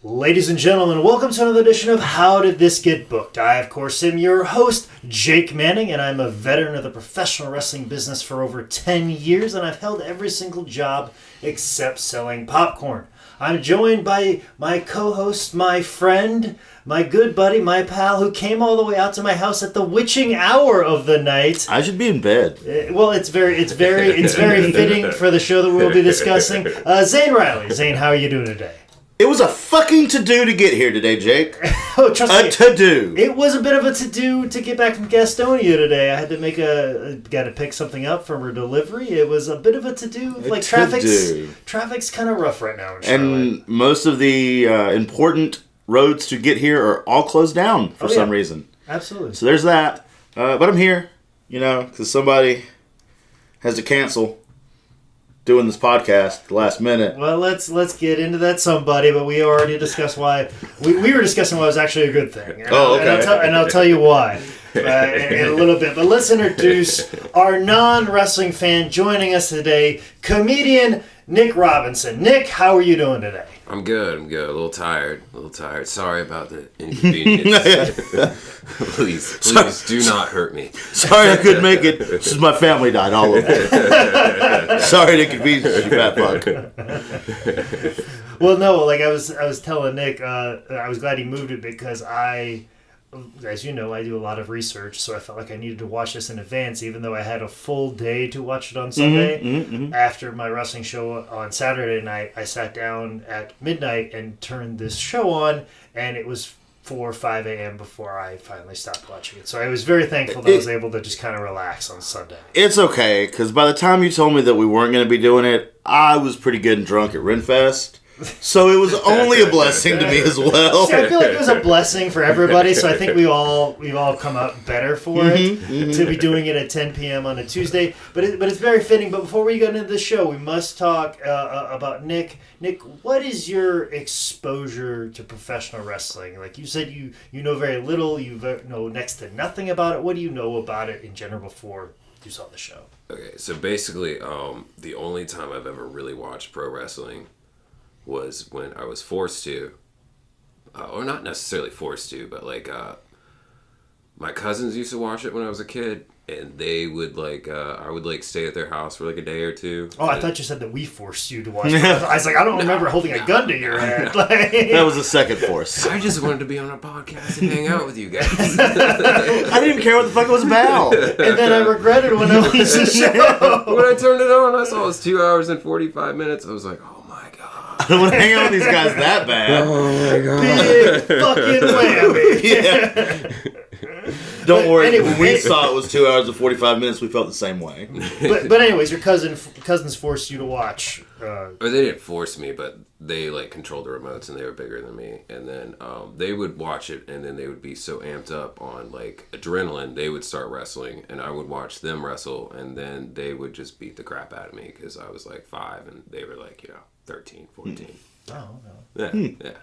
Ladies and gentlemen, welcome to another edition of How Did This Get Booked? I, of course, am your host, Jake Manning, and I'm a veteran of the professional wrestling business for over 10 years, and I've held every single job except selling popcorn. I'm joined by my co-host, my friend, my good buddy, my pal, who came all the way out to my house at the witching hour of the night. I should be in bed. Well, it's very fitting for the show that we'll be discussing. Zane Riley. Zane, how are you doing today? It was a fucking to-do to get here today, Jake. Oh, trust me. A to-do. It was a bit of a to-do to get back from Gastonia today. I had to got to pick something up from her delivery. It was a bit of a to-do. Like, traffic's kind of rough right now in Charlotte. And most of the important roads to get here are all closed down for some reason. Absolutely. So there's that. But I'm here, because somebody has to cancel doing this podcast at the last minute. Well, let's get into that somebody, but we already discussed why. We were discussing why it was actually a good thing. And I'll tell you why in a little bit. But let's introduce our non-wrestling fan joining us today, comedian Nick Robinson. Nick, how are you doing today? I'm good. A little tired. Sorry about the inconvenience. Please do not hurt me. Sorry I couldn't make it. Since my family died, all of it. Sorry to inconvenience you, fat fuck. Well, no, like I was telling Nick, I was glad he moved it because as you know, I do a lot of research, so I felt like I needed to watch this in advance, even though I had a full day to watch it on Sunday. After my wrestling show on Saturday night, I sat down at midnight and turned this show on, and it was 4 or 5 a.m. before I finally stopped watching it. So I was very thankful that I was able to just kind of relax on Sunday. It's okay, because by the time you told me that we weren't going to be doing it, I was pretty good and drunk at Renfest. So it was only a blessing to me as well. See, I feel like it was a blessing for everybody, so I think we've all come out better for it to be doing it at 10 p.m. on a Tuesday. But it's very fitting. But before we get into the show, we must talk about Nick. Nick, what is your exposure to professional wrestling? Like you said, you know very little. You know next to nothing about it. What do you know about it in general before you saw the show? Okay, so basically, the only time I've ever really watched pro wrestling was when I was forced to, or not necessarily forced to, but like my cousins used to watch it when I was a kid, and they would I would stay at their house for like a day or two. Oh, I thought you said that we forced you to watch it. I was like, I don't remember holding a gun to your head. That was the second force. I just wanted to be on a podcast and hang out with you guys. I didn't even care what the fuck it was about. And then I regretted when I was the show. When I turned it on, I saw it was 2 hours and 45 minutes. I was like, oh my god. I don't want to hang out with these guys that bad. Oh my god. Big fucking whammy. Yeah. Don't worry. Anyway, when we saw it was 2 hours and 45 minutes, we felt the same way. But anyways, your cousins forced you to watch. Or they didn't force me, but they controlled the remotes, and they were bigger than me. And then they would watch it, and then they would be so amped up on adrenaline, they would start wrestling, and I would watch them wrestle, and then they would just beat the crap out of me because I was 5, and they were 13, 14. Oh, no. Yeah.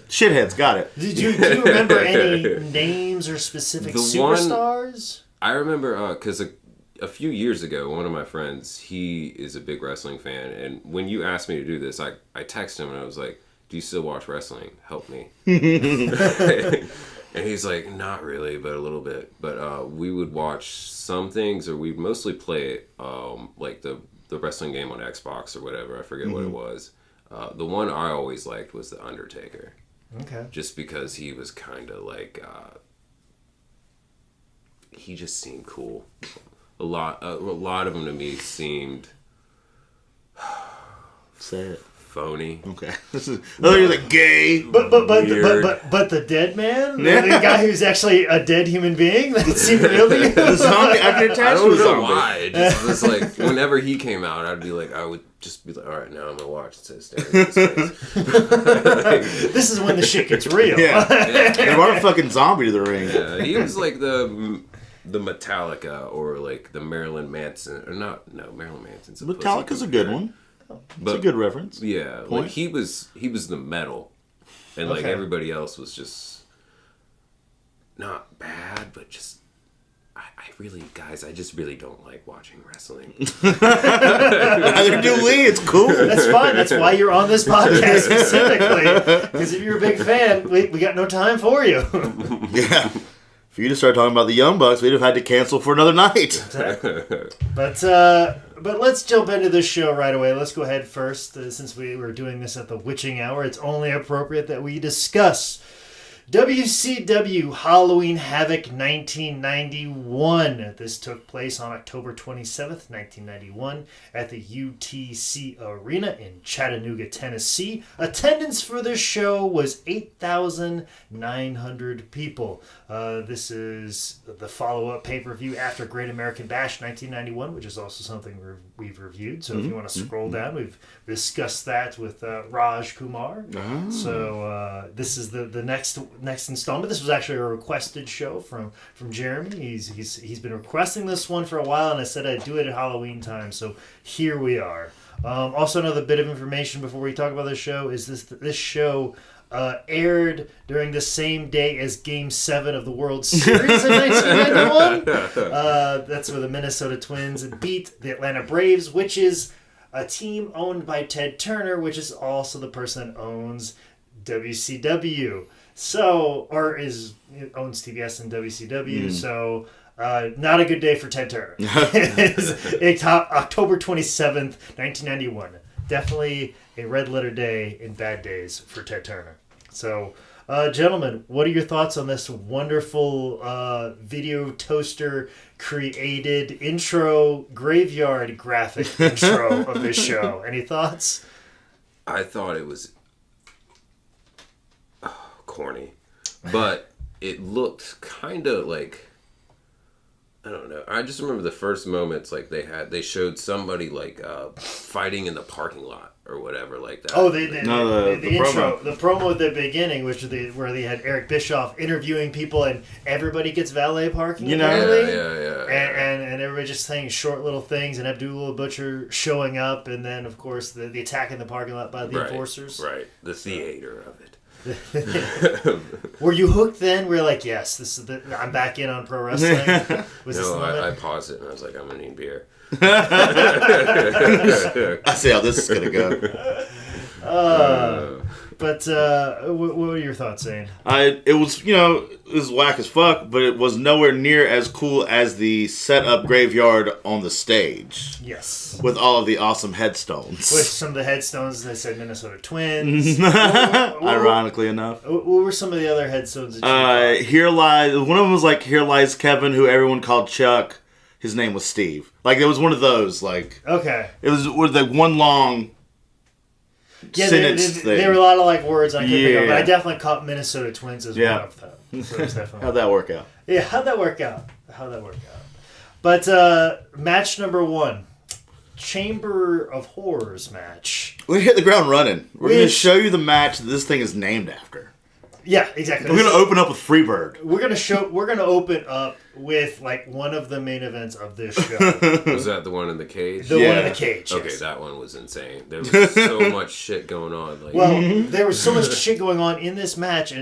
Shitheads, got it. Do you remember any names or specific superstars? I remember, because a few years ago, one of my friends, he is a big wrestling fan, and when you asked me to do this, I texted him, and I was like, do you still watch wrestling? Help me. And he's like, not really, but a little bit. But we would watch some things, or we'd mostly play it, the wrestling game on Xbox or whatever. I forget what it was. The one I always liked was The Undertaker. Okay. Just because he was kind of he just seemed cool. A lot of them to me seemed Say it. phony. Okay. This is you're gay. But the dead man, the guy who's actually a dead human being, that seemed real to you. The zombie. I could attach to a I don't know zombie. why. It just was whenever he came out, I would just be all right, now I'm gonna watch it. This is when the shit gets real. Yeah. They brought a fucking zombie to the ring. Yeah, he was the Metallica or the Marilyn Manson, or Marilyn Manson's a Metallica's a good one. It's a good reference. Yeah, he was the metal, and everybody else was just not bad, but just I really, guys, I just really don't like watching wrestling. Neither do we. It's cool. That's fine. That's why you're on this podcast specifically. Because if you're a big fan, we got no time for you. Yeah. If you just start talking about the Young Bucks, we'd have had to cancel for another night. Exactly. But let's jump into this show right away. Let's go ahead first. Since we were doing this at the witching hour, it's only appropriate that we discuss WCW Halloween Havoc 1991. This took place on October 27th, 1991 at the UTC Arena in Chattanooga, Tennessee. Attendance for this show was 8,900 people. This is the follow-up pay-per-view after Great American Bash 1991, which is also something we've reviewed. So if you want to scroll down, we've discussed that with Raj Kumar. Oh. So this is the next installment. This was actually a requested show from Jeremy. He's been requesting this one for a while, and I said I'd do it at Halloween time. So here we are. Also, another bit of information before we talk about this show is this show aired during the same day as Game 7 of the World Series in 1991. That's where the Minnesota Twins beat the Atlanta Braves, which is a team owned by Ted Turner, which is also the person that owns WCW. So, owns TBS and WCW. So, not a good day for Ted Turner. It's October 27th, 1991. Definitely a red letter day in bad days for Ted Turner. So, gentlemen, what are your thoughts on this wonderful video toaster created intro graveyard graphic intro of this show? Any thoughts? I thought it was corny, but it looked kind of like, I don't know. I just remember the first moments, like they showed somebody like fighting in the parking lot or whatever like that. Oh, the intro, the promo at the beginning, where they had Eric Bischoff interviewing people, and everybody gets valet parking. Apparently. Yeah. And everybody just saying short little things, and Abdullah Butcher showing up, and then of course the attack in the parking lot by the enforcers. Right, the theater of it. Were you hooked then? We're like, yes, this is I'm back in on pro wrestling. I paused it and I was like, I'm gonna need beer. I see how this is gonna go. But what were your thoughts, Zane? It was whack as fuck, but it was nowhere near as cool as the set up graveyard on the stage. Yes. With all of the awesome headstones. With some of the headstones, they said Minnesota Twins. Ironically enough. What were some of the other headstones that you Here Lies... One of them was like, Here Lies Kevin, who everyone called Chuck. His name was Steve. Like, it was one of those, like... Okay. It was like one long... Yeah, there were a lot of like words I couldn't think of, but I definitely caught Minnesota Twins as one of them. So it was definitely How'd that work out? Yeah, how'd that work out? But match number 1, Chamber of Horrors match. We hit the ground running. We're going to show you the match that this thing is named after. Yeah, exactly. We're going to open up with Freebird. We're going to open up with like one of the main events of this show. Was that the one in the cage? The one in the cage. Okay, yes. that one was insane. There was so much shit going on. Like, there was so much shit going on in this match,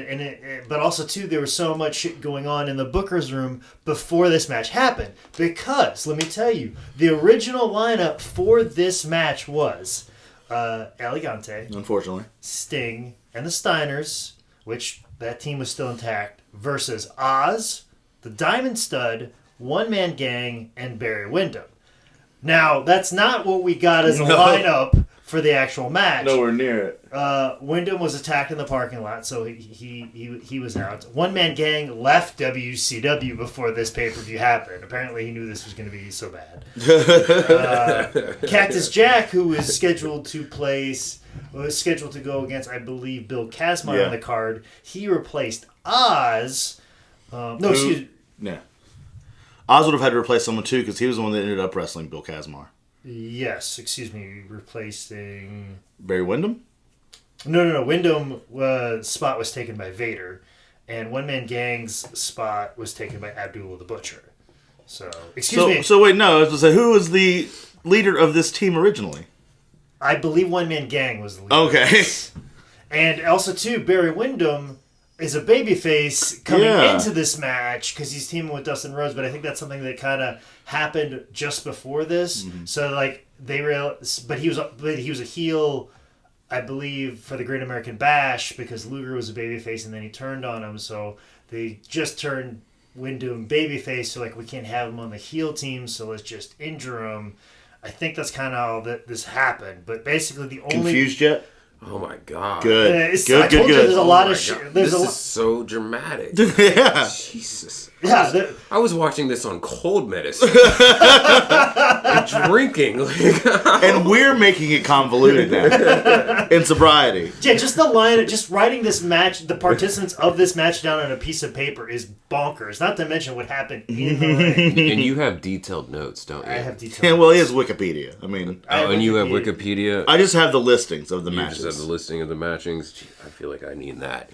but also too there was so much shit going on in the Booker's room before this match happened. Because let me tell you, the original lineup for this match was Elegante, unfortunately, Sting, and the Steiners, which that team was still intact, versus Oz, the Diamond Stud, One Man Gang, and Barry Windham. Now, that's not what we got as a lineup for the actual match. Nowhere near it. Wyndham was attacked in the parking lot, so he was out. One Man Gang left WCW before this pay-per-view happened. Apparently, he knew this was going to be so bad. Cactus Jack, who was scheduled to go against, I believe, Bill Kazmaier on the card. He replaced Oz. Yeah. Oz would have had to replace someone too, because he was the one that ended up wrestling Bill Kazmaier. Yes, replacing Barry Windham? No. Windham's spot was taken by Vader, and One Man Gang's spot was taken by Abdullah the Butcher. So, excuse me. So wait, no. I was going to say, who was the leader of this team originally? I believe One Man Gang was the leader. Okay. And also, too, Barry Windham is a babyface coming Yeah. into this match because he's teaming with Dustin Rhodes, but I think that's something that kind of happened just before this. So like but he was a heel, I believe, for the Great American Bash because Luger was a babyface and then he turned on him. So they just turned Windham babyface. So like we can't have him on the heel team, so let's just injure him. I think that's kind of how this happened. But basically, the only Confused yet? Oh my god. Good. I Good. told you there's a Oh lot my of shit. God. There's This a is lot. so dramatic. Yeah. Jesus. Yeah, I was watching this on cold medicine. And drinking. And we're making it convoluted now. In sobriety. yeah. Just writing this match, the participants of this match down on a piece of paper is bonkers. Not to mention what happened in the ring. And you have detailed notes, don't you? I have details. Yeah, well, he has Wikipedia. I mean, Oh, and you have Wikipedia. I just have the listings of the You matches. just have the listing of the matchings. Gee, I feel like I need that.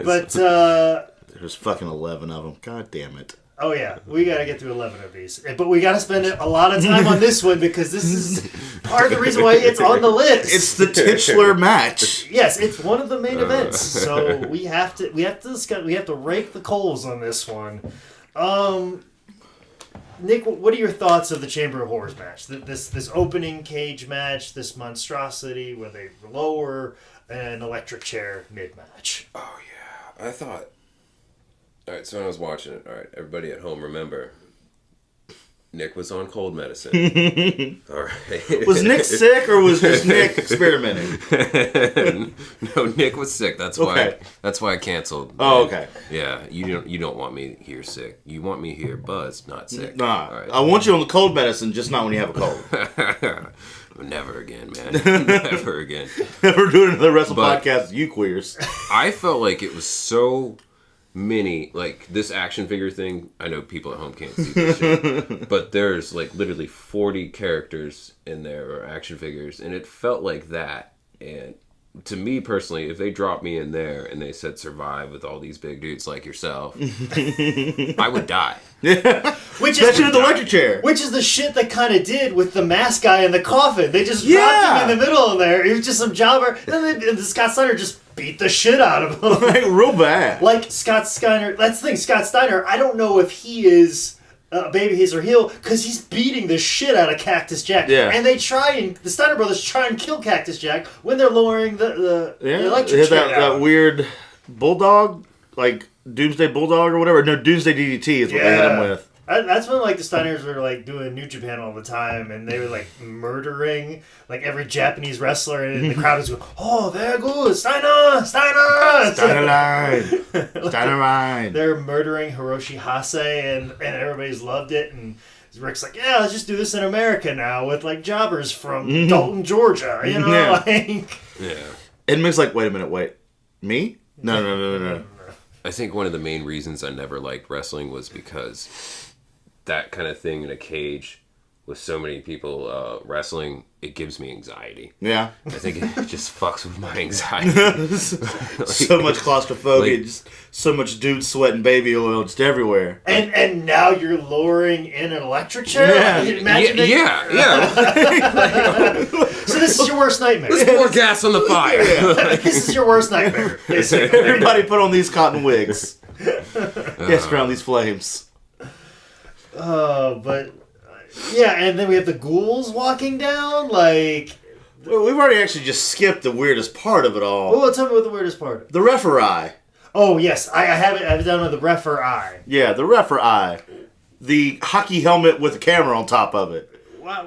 But There's fucking 11 of them. God damn it. oh yeah, we gotta get through 11 of these. But we gotta spend a lot of time on this one because this is part of the reason why it's on the list. It's the titular match. Yes, it's one of the main events. So we have to discuss. We have to rake the coals on this one. Nick, what are your thoughts of the Chamber of Horrors match? This opening cage match, this monstrosity where they lower an electric chair mid match. Oh, yeah. I thought... All right, so when I was watching it, all right, everybody at home, remember, Nick was on cold medicine. All right. Was Nick sick or was just Nick experimenting? No, Nick was sick. That's Okay. why I canceled. Oh, okay. Yeah, you don't want me here sick. You want me here buzzed, not sick. Nah, All right. I want you on the cold medicine, just not when you have a cold. Never again, man. Never again. Never doing another wrestle But- podcast, you queers. I felt like it was so many, like this action figure thing. I know people at home can't see this shit, but there's like literally 40 characters in there or action figures, and it felt like that. And to me personally, if they dropped me in there and they said survive with all these big dudes like yourself, I would die. Which Especially with the electric chair. Which is the shit they kind of did with the mask guy in the coffin. They just dropped Yeah. him in the middle of there. He was just some jobber. And Scott Steiner just beat the shit out of him. Like, real bad. Like Scott Steiner. That's the thing. Scott Steiner, I don't know if he is babyface or heel because he's beating the shit out of Cactus Jack. Yeah. And the Steiner brothers try and kill Cactus Jack when they're lowering the Yeah, electric they had chair that weird bulldog, like Doomsday Bulldog or whatever. No, Doomsday DDT is what they hit him with. That's when like the Steiners were like doing New Japan all the time, and they were like murdering like every Japanese wrestler, and the crowd was going, "Oh, there goes Steiner, Steiner, Steiner line. Steiner line. They're murdering Hiroshi Hase, and everybody's loved it. And Rick's like, "Yeah, let's just do this in America now with like jobbers from Dalton, Georgia." You know, Yeah. like Yeah. And Mick's like, wait a minute, wait. Me? No. I think one of the main reasons I never liked wrestling was because that kind of thing in a cage with so many people wrestling, it gives me anxiety. Yeah. I think it just fucks with my anxiety. So much claustrophobia, like- just so much dude sweat and baby oil just everywhere. and now you're lowering in an electric chair. Yeah. Imagine it. Yeah. So this is your worst nightmare. Let's pour gas on the fire. This is your worst nightmare. Basically. Everybody put on these cotton wigs. Yes, around these flames. But yeah, and then we have the ghouls walking down. Like, Well, we've already actually just skipped the weirdest part of it all. oh, tell me what the weirdest part. The referee. Oh yes, I have it down with the referee. Yeah, the referee. The hockey helmet with a camera on top of it.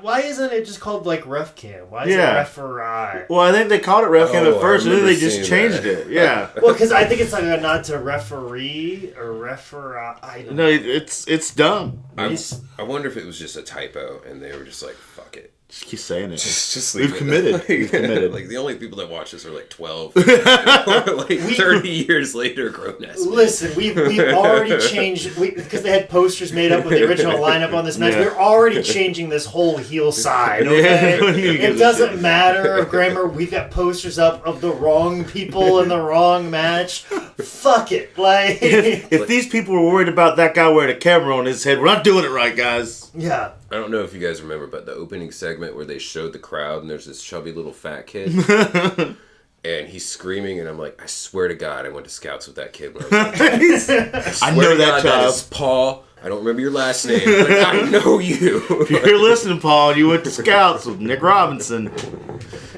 Why isn't it just called like ref cam? Why is it Yeah. referee? Well, I think they called it ref cam Oh, at first, I and then they remember just seeing changed that. it. Yeah. Well, because I think it's like a nod to referee or referee. I don't No, know. it's dumb. I wonder if it was just a typo and they were just like, fuck it. Just keep saying it. Just We've leave it. committed. Like, We've committed. like the only people that watch this are like 12. or like 30 years later, grown ass men. Listen, we've already changed because they had posters made up with the original lineup on this match. Yeah. We're already changing this whole heel side. Yeah, Okay? we don't need to get It this doesn't shit. matter if grammar. We've got posters up of the wrong people in the wrong match. Fuck it, like If these people were worried about that guy wearing a camera on his head, we're not doing it right, guys. yeah. I don't know if you guys remember, but the opening segment where they showed the crowd and there's this chubby little fat kid. And he's screaming, and I'm like, I swear to God, I went to Scouts with that kid when I was like, I know that that child. is Paul. I don't remember your last name, but I know you. If you're listening, Paul, and you went to Scouts with Nick Robinson,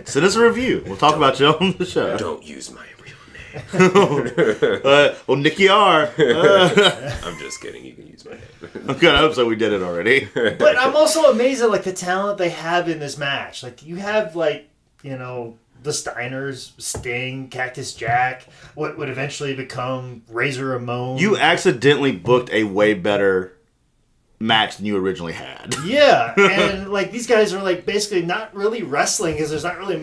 send us a review. We'll talk about you on the show. Don't use my real name. Well, Nicky R. I'm just kidding. You can use my name. Okay, I hope so. We did it already. But I'm also amazed at like the talent they have in this match. Like you have like, you know, the Steiners, Sting, Cactus Jack, what would eventually become Razor Ramon. You accidentally booked a way better match than you originally had. Yeah, and like these guys are like basically not really wrestling because there's not really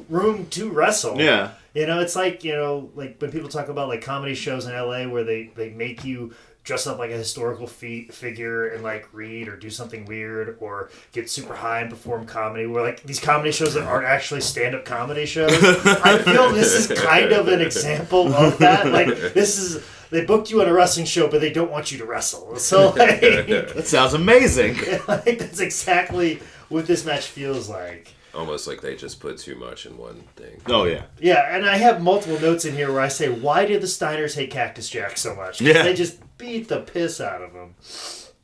room to wrestle. Yeah. You know, it's like, you know, like when people talk about like comedy shows in LA where they make you dress up like a historical figure and like read or do something weird or get super high and perform comedy, where like these comedy shows that aren't actually stand-up comedy shows. I feel this is kind of an example of that. Like this is, they booked you on a wrestling show but they don't want you to wrestle. So like That sounds amazing. like that's exactly what this match feels like. Almost like they just put too much in one thing. Oh, yeah. Yeah, and I have multiple notes in here where I say, why did the Steiners hate Cactus Jack so much? 'Cause Yeah. they just beat the piss out of him.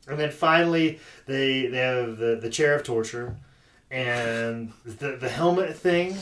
And then finally, they have the chair of torture and the helmet thing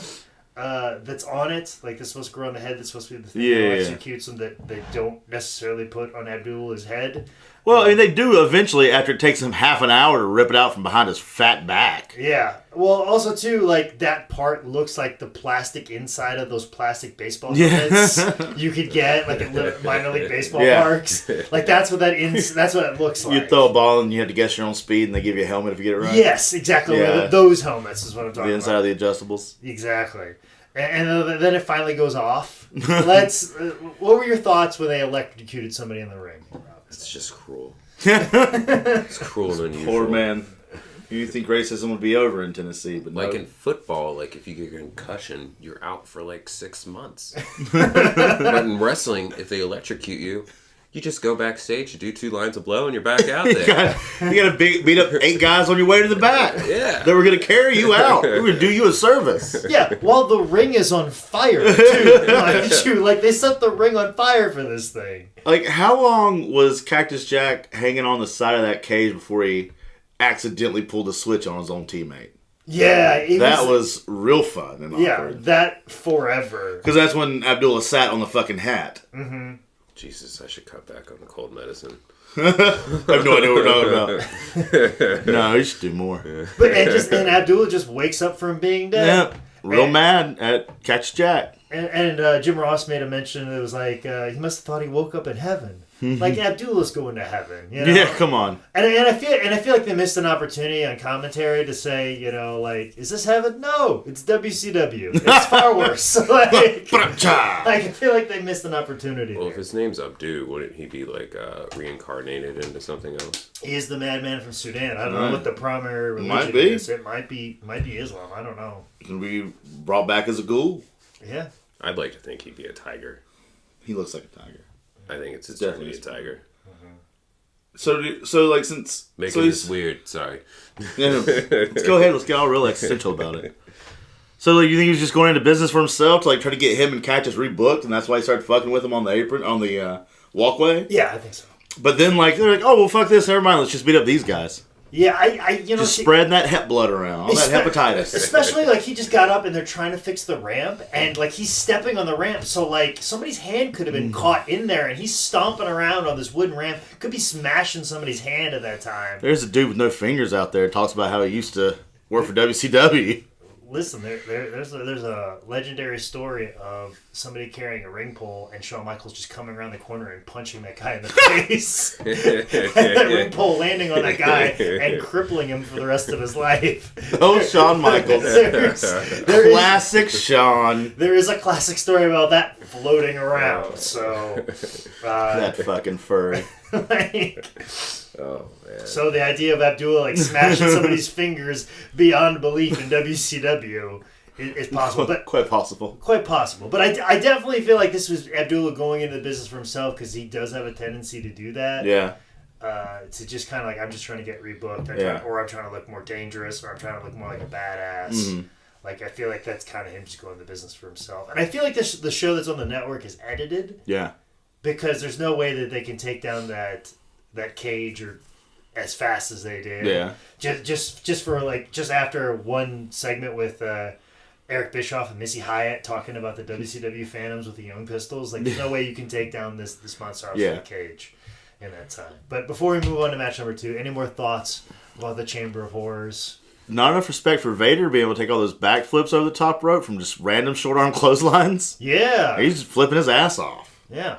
that's on it. Like, that's supposed to go on the head. That's supposed to be the thing that executes him that they don't necessarily put on Abdullah's head. Well, I mean, they do eventually, after it takes him half an hour to rip it out from behind his fat back. Yeah. Well, also, too, like, that part looks like the plastic inside of those plastic baseball helmets you could get, like, at minor league baseball parks. Like, that's what that's what it looks like. You throw a ball and you have to guess your own speed, and they give you a helmet if you get it right. Yes, exactly. Yeah. Those helmets is what I'm talking The inside about. of the adjustables. Exactly. And then it finally goes off. What were your thoughts when they electrocuted somebody in the ring? It's just cruel. It's cruel and unusual. Poor man. You think racism would be over in Tennessee, but Like no. in football, like if you get a concussion, you're out for like 6 months. But in wrestling, if they electrocute you, you just go backstage, you do 2 lines of blow, and you're back out there. You got to beat up 8 guys on your way to the back. Yeah. They were going to carry you out. We were going to do you a service. Yeah, while the ring is on fire, too. Like, they set the ring on fire for this thing. Like, how long was Cactus Jack hanging on the side of that cage before he accidentally pulled the switch on his own teammate? Yeah. That was real fun and Yeah, awkward. that forever. Because that's when Abdullah sat on the fucking hat. Mm-hmm. Jesus, I should cut back on the cold medicine. I have no idea what we're talking about. No, you should do more. But and Abdullah just wakes up from being dead. Yeah, real mad at Cactus Jack. And Jim Ross made a mention. It was like he must have thought he woke up in heaven. Like Abdullah's going to heaven. You know? Yeah, come on. And I feel like they missed an opportunity on commentary to say, you know, like, is this heaven? No, it's WCW. It's far worse. like I feel like they missed an opportunity. Well, there. if his name's Abdu, wouldn't he be like reincarnated into something else? He is the madman from Sudan. I don't know what the primary religion Might be. is. It might be Islam. I don't know. Can be brought back as a ghoul? Yeah. I'd like to think he'd be a tiger. He looks like a tiger. I think it's Definitely definitely a tiger. So like since Making this weird, sorry. Yeah, let's go ahead. Let's get all real existential about it. So like, you think he was just going into business for himself to like try to get him and Cactus rebooked, and that's why he started fucking with him on the apron on the walkway? Yeah, I think so. But then like they're like, oh well, fuck this, never mind. Let's just beat up these guys. Yeah, I you know, Just spreading that hep blood around, all that hepatitis. Especially like he just got up and they're trying to fix the ramp, and like he's stepping on the ramp, so like somebody's hand could have been caught in there, and he's stomping around on this wooden ramp, could be smashing somebody's hand at that time. There's a dude with no fingers out there talks about how he used to work for WCW. Listen, there's a legendary story of somebody carrying a ring pole and Shawn Michaels just coming around the corner and punching that guy in the face. And that ring pole landing on that guy and crippling him for the rest of his life. Oh, Shawn Michaels. Classic Shawn. There is a classic story about that floating around. So That fucking furry. like, Oh, man. so the idea of Abdullah like smashing somebody's fingers beyond belief in WCW is possible, but Quite possible. quite possible. But I definitely feel like this was Abdullah going into the business for himself because he does have a tendency to do that. Yeah. To just kind of like, I'm just trying to get rebooked, Yeah. or I'm trying to look more dangerous, or I'm trying to look more like a badass. Mm-hmm. Like, I feel like that's kind of him just going the business for himself. And I feel like the show that's on the network is edited. Yeah. Because there's no way that they can take down that cage or as fast as they did. Yeah. Just for, like, just after one segment with Eric Bischoff and Missy Hyatt talking about the WCW Phantoms with the Young Pistols. Like, there's no way you can take down this monster out of the cage in that time. But before we move on to match number 2, any more thoughts about the Chamber of Horrors? Not enough respect for Vader being able to take all those backflips over the top rope from just random short arm clotheslines. Yeah. He's just flipping his ass off. Yeah.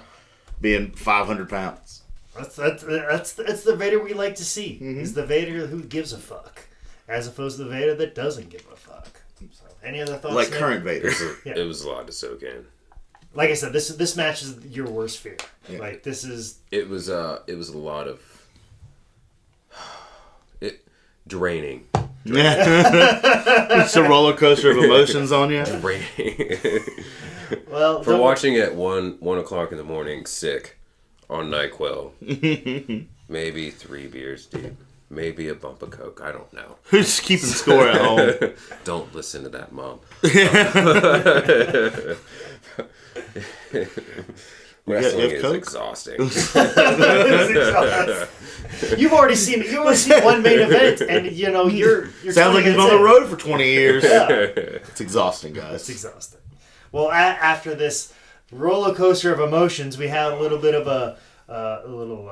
Being 500 pounds. That's the Vader we like to see. Mm-hmm. Is the Vader who gives a fuck, as opposed to the Vader that doesn't give a fuck. So, any other thoughts? Like current Vader. Yeah. It was a lot to soak in. Like I said, this match is your worst fear. Yeah. Like this is. It was a lot of draining. Yeah. It's a roller coaster of emotions on you. Draining. Well, for watching at 1 o'clock in the morning, sick on NyQuil, maybe 3 beers deep, maybe a bump of Coke. I don't know. Who's keeping score at home? Don't listen to that, Mom. Wrestling is exhausting. You've already seen one main event, and you're sounds like he's been on the road for 20 years. Yeah. It's exhausting, guys. It's exhausting. Well, after this roller coaster of emotions, we had a little bit of a little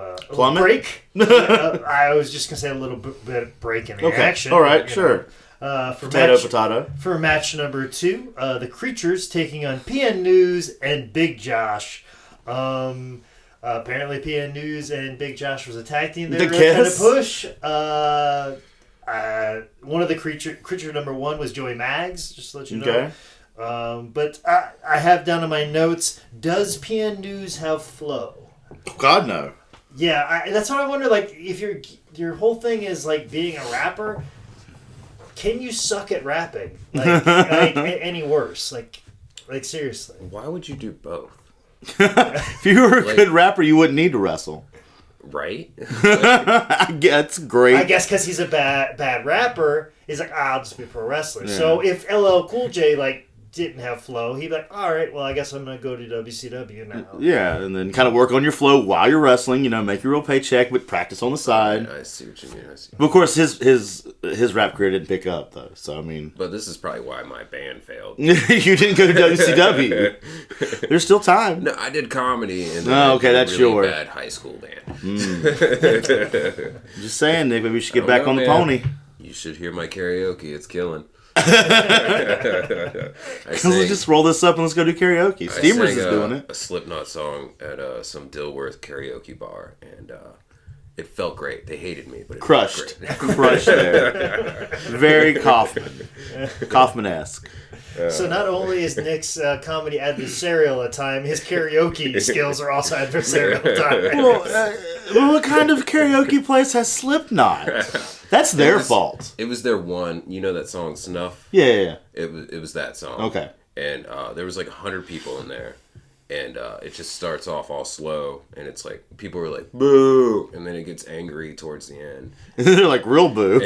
break. I was just gonna say a little bit of break in the action. All right, sure. Potato. For match number 2, the Creatures taking on PN News and Big Josh. Apparently, PN News and Big Josh was a tag team. They were really trying to push. One of the creature number 1 was Joey Maggs. Just to let you know. Okay. But I have down in my notes, does PN News have flow? God, no. Yeah, that's what I wonder. Like, if your whole thing is like being a rapper, can you suck at rapping? Like any worse? Like seriously. Why would you do both? If you were a good rapper, you wouldn't need to wrestle. Right? That's great. I guess because he's a bad rapper, he's like, I'll just be a pro wrestler. Yeah. So if LL Cool J didn't have flow, he'd be like, all right, well, I guess I'm going to go to WCW now. Yeah, and then kind of work on your flow while you're wrestling, make your real paycheck, but practice on the side. I see what you mean. But of course, his rap career didn't pick up, though, so I mean... But this is probably why my band failed. You didn't go to WCW. There's still time. No, I did comedy in that's really bad high school band. Just saying, Nick, maybe we should get back on the pony. You should hear my karaoke. It's killing. Let's just roll this up and let's go do karaoke. Steamers is doing it. A Slipknot song at some Dilworth karaoke bar, and it felt great. They hated me, but it crushed there. Very Kaufman-esque. So not only is Nick's comedy adversarial at time, his karaoke skills are also adversarial at time. Well, what kind of karaoke place has Slipknot? That's their fault. It was their one. You know that song Snuff? Yeah. It was that song. Okay. And there was like 100 people in there, and it just starts off all slow, and it's like people were like boo, and then it gets angry towards the end. And then they're like real boo.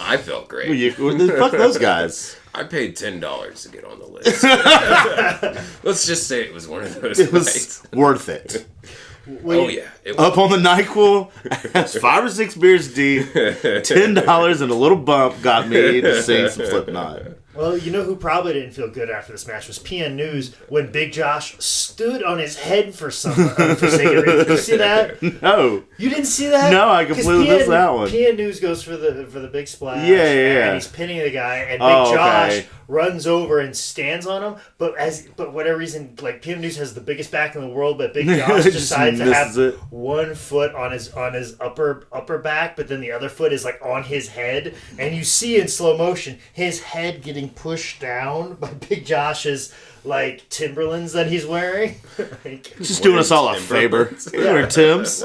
I felt great. Fuck those guys. I paid $10 to get on the list. Let's just say it was one of those. It was worth it. Yeah. It was. Up on the NyQuil, 5 or 6 beers deep, $10 and a little bump got me to sing some Slipknot. Well, you know who probably didn't feel good after this match was PN News when Big Josh stood on his head for some unforsaken reason. Did you see that? No. You didn't see that? No, I completely missed that one. PN News goes for the big splash. Yeah. And he's pinning the guy, and Big Josh runs over and stands on him. But whatever reason, like PN News has the biggest back in the world, but Big Josh decides to have one foot on his upper back, but then the other foot is like on his head, and you see in slow motion his head getting pushed down by Big Josh's like Timberlands that he's wearing. Just doing us all a favor. He's wearing Timbs.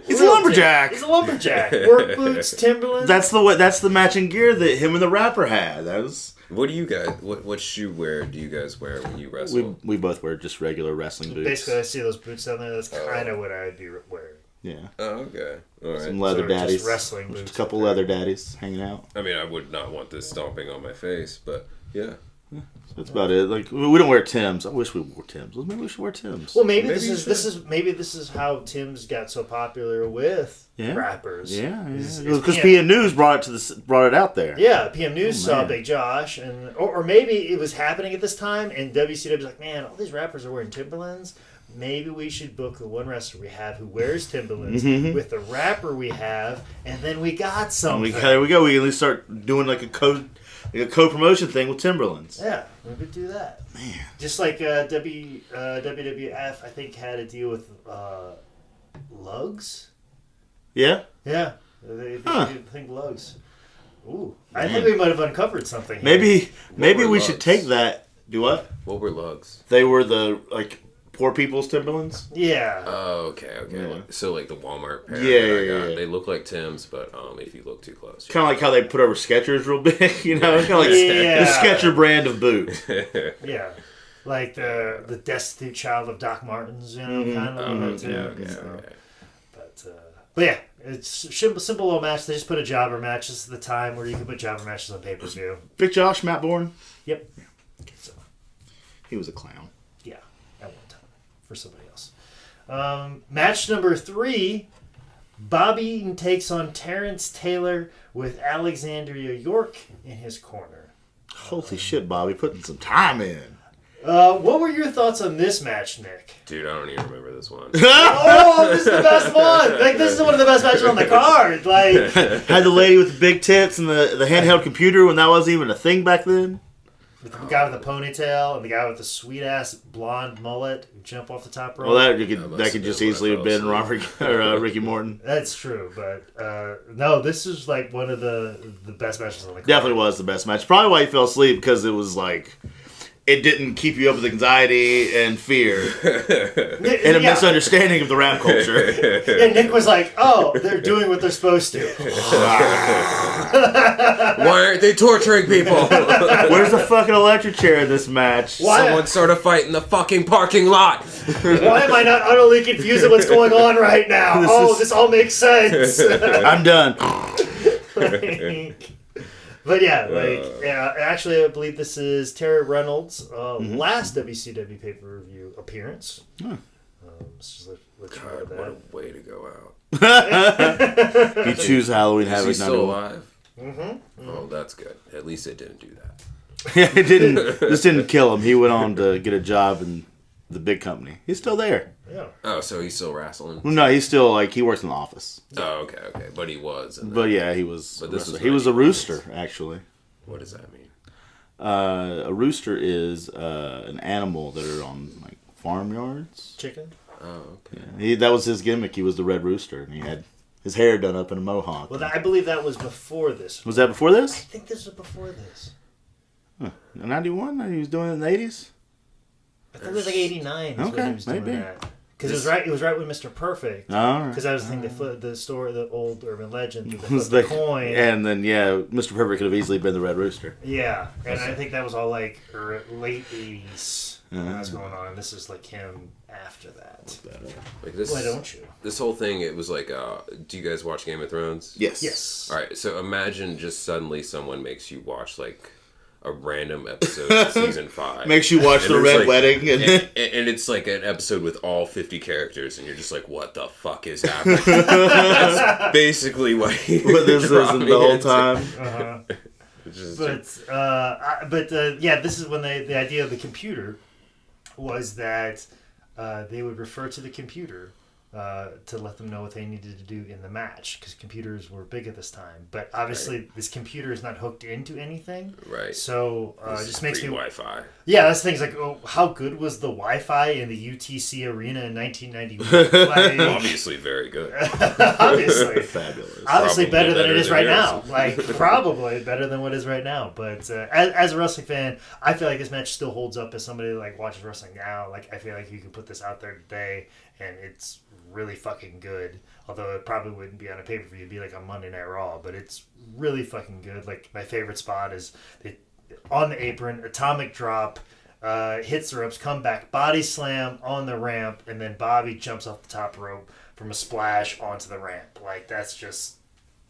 He's a lumberjack. He's a lumberjack. Work boots, Timberlands. That's the matching gear that him and the rapper had. That was. What do you guys? What shoe wear do you guys wear when you wrestle? We both wear just regular wrestling boots. Basically, I see those boots down there. That's kind of what I'd be wearing. Yeah. Oh, okay. All right. Some leather So daddies. just wrestling boots. Just a couple leather daddies hanging out. I mean, I would not want this stomping on my face, but yeah. That's about it. Like, we don't wear Timbs. I wish we wore Timbs. Maybe we should wear Timbs. Well, maybe this is how Tim's got so popular with rappers. Yeah, because PM News brought it out there. Yeah, PM News saw Big Josh, or maybe it was happening at this time, and WCW was like, man, all these rappers are wearing Timberlands. Maybe we should book the one wrestler we have who wears Timberlands with the rapper we have, and then we got something. There we go. We can at least start doing like a co-promotion thing with Timberlands. Yeah, we could do that. Man. Just like WWF, I think, had a deal with Lugs. Yeah? Yeah. They think Lugs. Ooh. I think we might have uncovered something here. Maybe we should take that. Do what? What were lugs? They were the, like, poor people's Timberlands? Yeah. Oh, okay. Yeah. So, like the Walmart pair. Yeah. They look like Tim's, but if you look too close. Kind of like how they put over Skechers real big, you know? Kind of like the Sketcher brand of boot. Yeah. Like the destitute child of Doc Martens, you know, kind of. Okay. But yeah, it's simple little match. They just put a jobber match. This is the time where you can put jobber matches on pay-per-view. Big Josh, Matt Bourne? Yep. So, he was a clown. yeah, at one time. For somebody else. Match number 3, Bobby Eaton takes on Terrence Taylor with Alexandria York in his corner. Holy shit, Bobby, putting some time in. What were your thoughts on this match, Nick? Dude, I don't even remember this one. Oh, this is the best one! Like, this is one of the best matches on the card. Like, had the lady with the big tits and the handheld computer when that wasn't even a thing back then. With the guy with the ponytail and the guy with the sweet ass blonde mullet who jump off the top rope. Well, that could just easily have been Ricky Morton. That's true, but no, this is like one of the best matches on the card. Definitely was the best match. Probably why he fell asleep, because it was like, it didn't keep you up with anxiety and fear and a misunderstanding of the rap culture. And Nick was like, "Oh, they're doing what they're supposed to." Why aren't they torturing people? Where's the fucking electric chair in this match? Someone start a fight in the fucking parking lot. Why am I not utterly confused at what's going on right now? This all makes sense. I'm done. But yeah, actually, I believe this is Terry Reynolds' last WCW pay-per-view appearance. Let's let you know God, that. what a way to go out. You choose Halloween Havoc. Is he still alive? Mm-hmm. Oh, that's good. At least it didn't do that. Yeah, it didn't kill him. He went on to get a job in the big company. He's still there. Yeah. Oh, so he's still wrestling? Well, no, he's still, like, he works in the office. Oh, okay. But he was. But yeah, he was. But this was he was a rooster, actually. What does that mean? A rooster is an animal that are on, like, farmyards. Chicken? Oh, okay. Yeah, that was his gimmick. He was the red rooster, and he had his hair done up in a mohawk. Well, I believe that was before this. Was that before I this? think this was before this. Huh. 91? He was doing it in the 80s? I think it was like 89 is when he was doing maybe. that. Because it was right with Mr. Perfect. All right. Because that was the thing, the old urban legend, they Was flipped the coin. And then, Mr. Perfect could have easily been the red rooster. Yeah, and I think that was all like late 80s when that was going on. This is like him after that. Like this, Why don't you? This whole thing, it was like, do you guys watch Game of Thrones? Yes. Yes. All right, so imagine just suddenly someone makes you watch like a random episode of season 5. Makes you watch the Red Wedding. And it's like an episode with all 50 characters, and you're just like, what the fuck is happening? That's basically what this is the whole time. Uh-huh. This is when the idea of the computer was that they would refer to the computer to let them know what they needed to do in the match, because computers were big at this time. But obviously, this computer is not hooked into anything. Right. So it just makes me Wi-Fi. Yeah, that's things like, how good was the Wi-Fi in the UTC arena in 1991? Like, Obviously, very good. Obviously, Fabulous. Obviously, Probably better than it is right now. yours. Like, probably better than what it is right now. But as a wrestling fan, I feel like this match still holds up as somebody like watches wrestling now. Like, I feel like you can put this out there today, and it's really fucking good. Although it probably wouldn't be on a pay-per-view, it'd be like on Monday Night Raw. But it's really fucking good. Like, my favorite spot is on the apron, atomic drop, hits the ropes, comeback, body slam on the ramp, and then Bobby jumps off the top rope from a splash onto the ramp. Like, that's just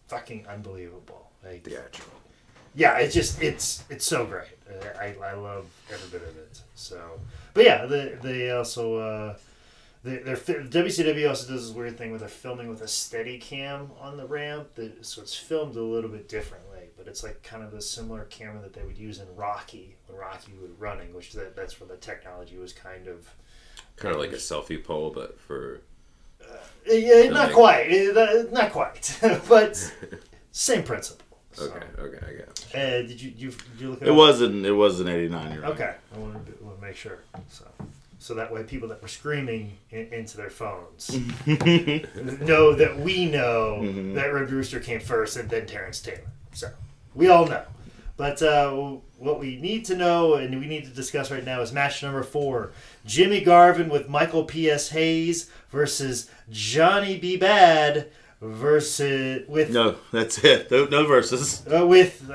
fucking unbelievable. Like, Theatrical. yeah, it's so great. I love every bit of it. So, but yeah, they also WCW also does this weird thing where they're filming with a steady cam on the ramp. So it's filmed a little bit differently, but it's like kind of the similar camera that they would use in Rocky when Rocky was running, which that's where the technology was kind of like a selfie pole, but for yeah, not quite, but same principle. So. Okay, I got it. Did you look at It was an 89 year. Okay, I want to make sure. So that way, people that were screaming into their phones know that we know that Red Rooster came first and then Terrence Taylor. So we all know. But what we need to know and we need to discuss right now is match number 4: Jimmy Garvin with Michael P.S. Hayes versus Johnny B. Bad. No, that's it. No versus. With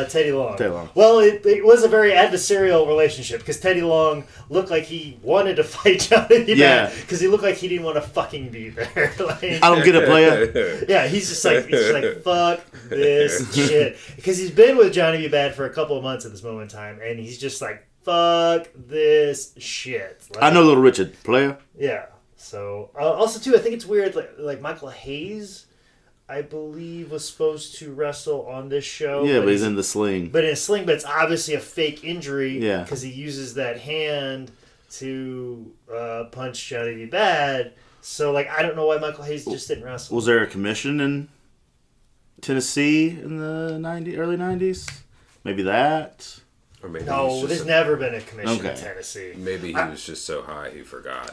Teddy Long. Teddy Long. Well, it was a very adversarial relationship because Teddy Long looked like he wanted to fight Johnny Bad because he looked like he didn't want to fucking be there. Like, I don't get it, player. Yeah, he's just like fuck this shit because he's been with Johnny B. Bad for a couple of months at this moment in time, and he's just like fuck this shit. Like, I know Little Richard, player. Yeah. So, also, too, I think it's weird, like Michael Hayes, I believe, was supposed to wrestle on this show. Yeah, but he's in the sling. But in a sling, but it's obviously a fake injury. Yeah. Because he uses that hand to punch Johnny B. Bad. So, like, I don't know why Michael Hayes just didn't wrestle. Was there a commission in Tennessee in the early 90s? Maybe that. Or maybe No, there's never been a commission in Tennessee. Maybe he was just so high he forgot.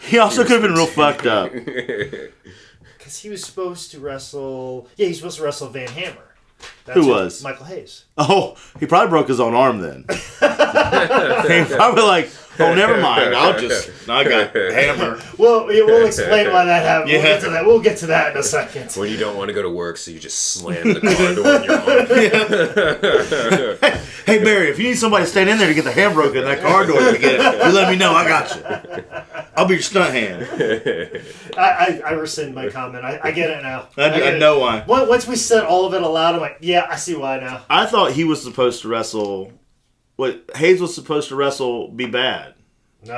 He also could have been real fucked up. Because he was supposed to wrestle... Yeah, he's supposed to wrestle Van Hammer. Who was? Michael Hayes. Oh, he probably broke his own arm then. He probably like, oh, never mind. I got hammer. Well, we'll explain why that happened. Yeah. We'll get to that in a second. When you don't want to go to work, so you just slam the car door in your arm. Hey, Barry, if you need somebody to stand in there to get the hand broken in that car door again, you let me know. I got you. I'll be your stunt hand. I rescind my comment. I get it now. I know why. Once we said all of it aloud, I'm like, yeah, I see why now. I thought he was supposed to wrestle... Hayes was supposed to wrestle Be Bad. No.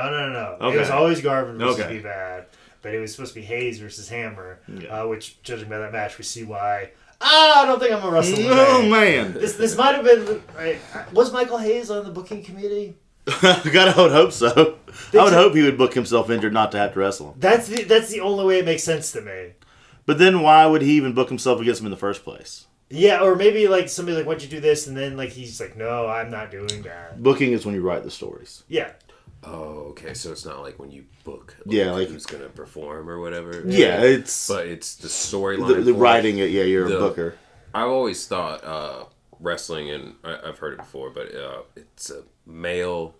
Okay. It was always Garvin versus Be Bad. But it was supposed to be Hayes versus Hammer, which, judging by that match, we see why... I don't think I'm going to wrestle today. Oh, man. This might have been... Was Michael Hayes on the booking committee? I would hope so. I would hope he would book himself injured not to have to wrestle him. That's the only way it makes sense to me. But then why would he even book himself against him in the first place? Yeah, or maybe like somebody like, why'd you do this? And then like he's like, no, I'm not doing that. Booking is when you write the stories. Yeah. Oh, okay. So it's not like when you book who's going to perform or whatever. Yeah, But it's the storyline. The writing it, you're a booker. I've always thought wrestling, and I've heard it before, but it's a male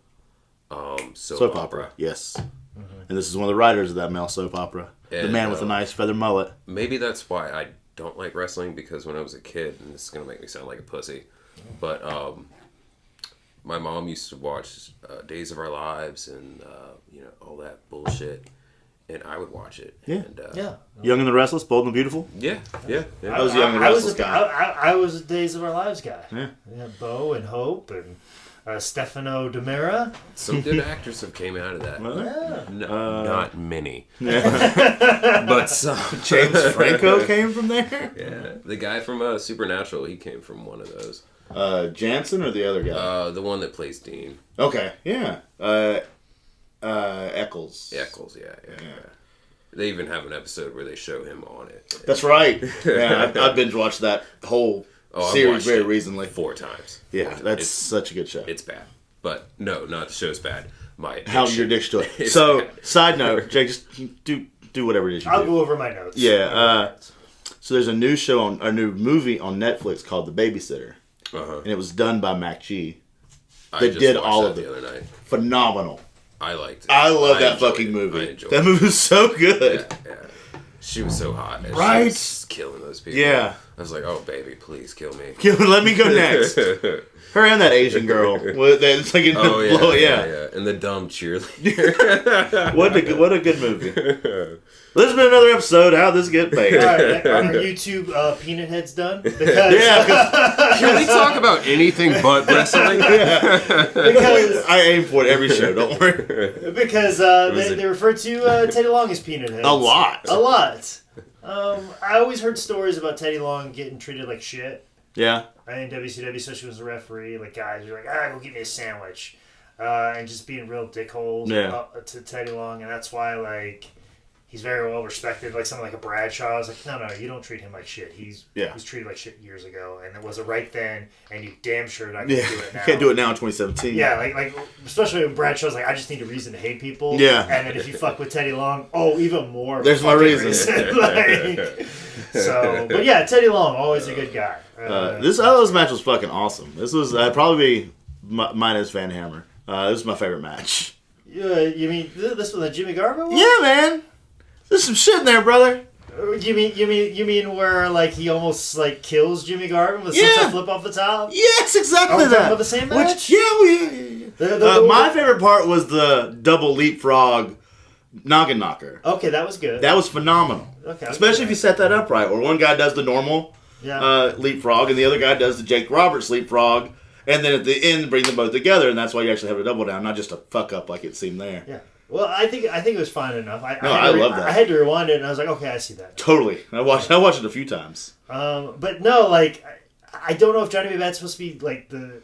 soap opera. Yes. Mm-hmm. And this is one of the writers of that male soap opera. And, the man with a nice feather mullet. Maybe that's why I don't like wrestling, because when I was a kid, and this is going to make me sound like a pussy, but my mom used to watch Days of Our Lives and all that bullshit, and I would watch it. Yeah. And, Young and the Restless, Bold and the Beautiful. Yeah. I was Young and the Restless guy. I was a Days of Our Lives guy. Yeah. Bo and Hope and Stefano DiMera. Some good actors have came out of that. Not many. Yeah. But some. James Franco came from there? Yeah. The guy from Supernatural, he came from one of those. Jansen or the other guy? The one that plays Dean. Okay, yeah. Eccles. Eccles, yeah. They even have an episode where they show him on it. That's right. Yeah, I binge watched that whole series very recently. 4 times. Yeah, that's such a good show. It's bad. But no, not the show's bad. My addiction. How your addiction to it. So, bad. Side note, Jake, just do whatever it is you do. I'll go over my notes. Yeah. So there's a new movie on Netflix called The Babysitter. Uh-huh. And it was done by Mac G. They did all of it. the other night. Phenomenal. I liked it. I love that fucking movie. I enjoyed that movie was so good. Yeah. She was so hot. Right? She was killing those people. Yeah. I was like, oh, baby, please kill me. Let me go next. Her and that Asian girl. It's like yeah. And the dumb cheerleader. What a good movie. This has been another episode. How'd this get made? All right, are YouTube peanut heads done? Because, Can we talk about anything but wrestling? Because I aim for it every show. Don't worry. Because they refer to Teddy Long as peanut heads. A lot. I always heard stories about Teddy Long getting treated like shit. Yeah. In WCW, especially as a referee, like guys were like, go get me a sandwich. And just being real dickholes to Teddy Long, and that's why, like, he's very well respected. Like someone like a Bradshaw, I was like, no, you don't treat him like shit. He was treated like shit years ago, and it was a right then, and you damn sure not going to do it now. You can't do it now in 2017. Yeah, like especially when Bradshaw's like, I just need a reason to hate people. Yeah. And then if you fuck with Teddy Long, even more. There's my reason. But yeah, Teddy Long, always a good guy. This match was fucking awesome. This was probably be minus Van Hammer. This was my favorite match. You mean this was a Jimmy Garvin one? Yeah, man. There's some shit in there, brother. You mean where like he almost like kills Jimmy Garvin with some flip off the top? Yes, exactly that. About the same match? My favorite part was the double leapfrog noggin knocker. Okay, that was good. That was phenomenal. Okay, especially if you set that up right, where one guy does the normal leapfrog and the other guy does the Jake Roberts leapfrog, and then at the end bring them both together, and that's why you actually have a double down, not just a fuck up like it seemed there. Yeah. Well, I think it was fine enough. I love that. I had to rewind it, and I was like, okay, I see that. Totally. I watched it a few times. But no, like, I don't know if Johnny B. Bad's supposed to be like the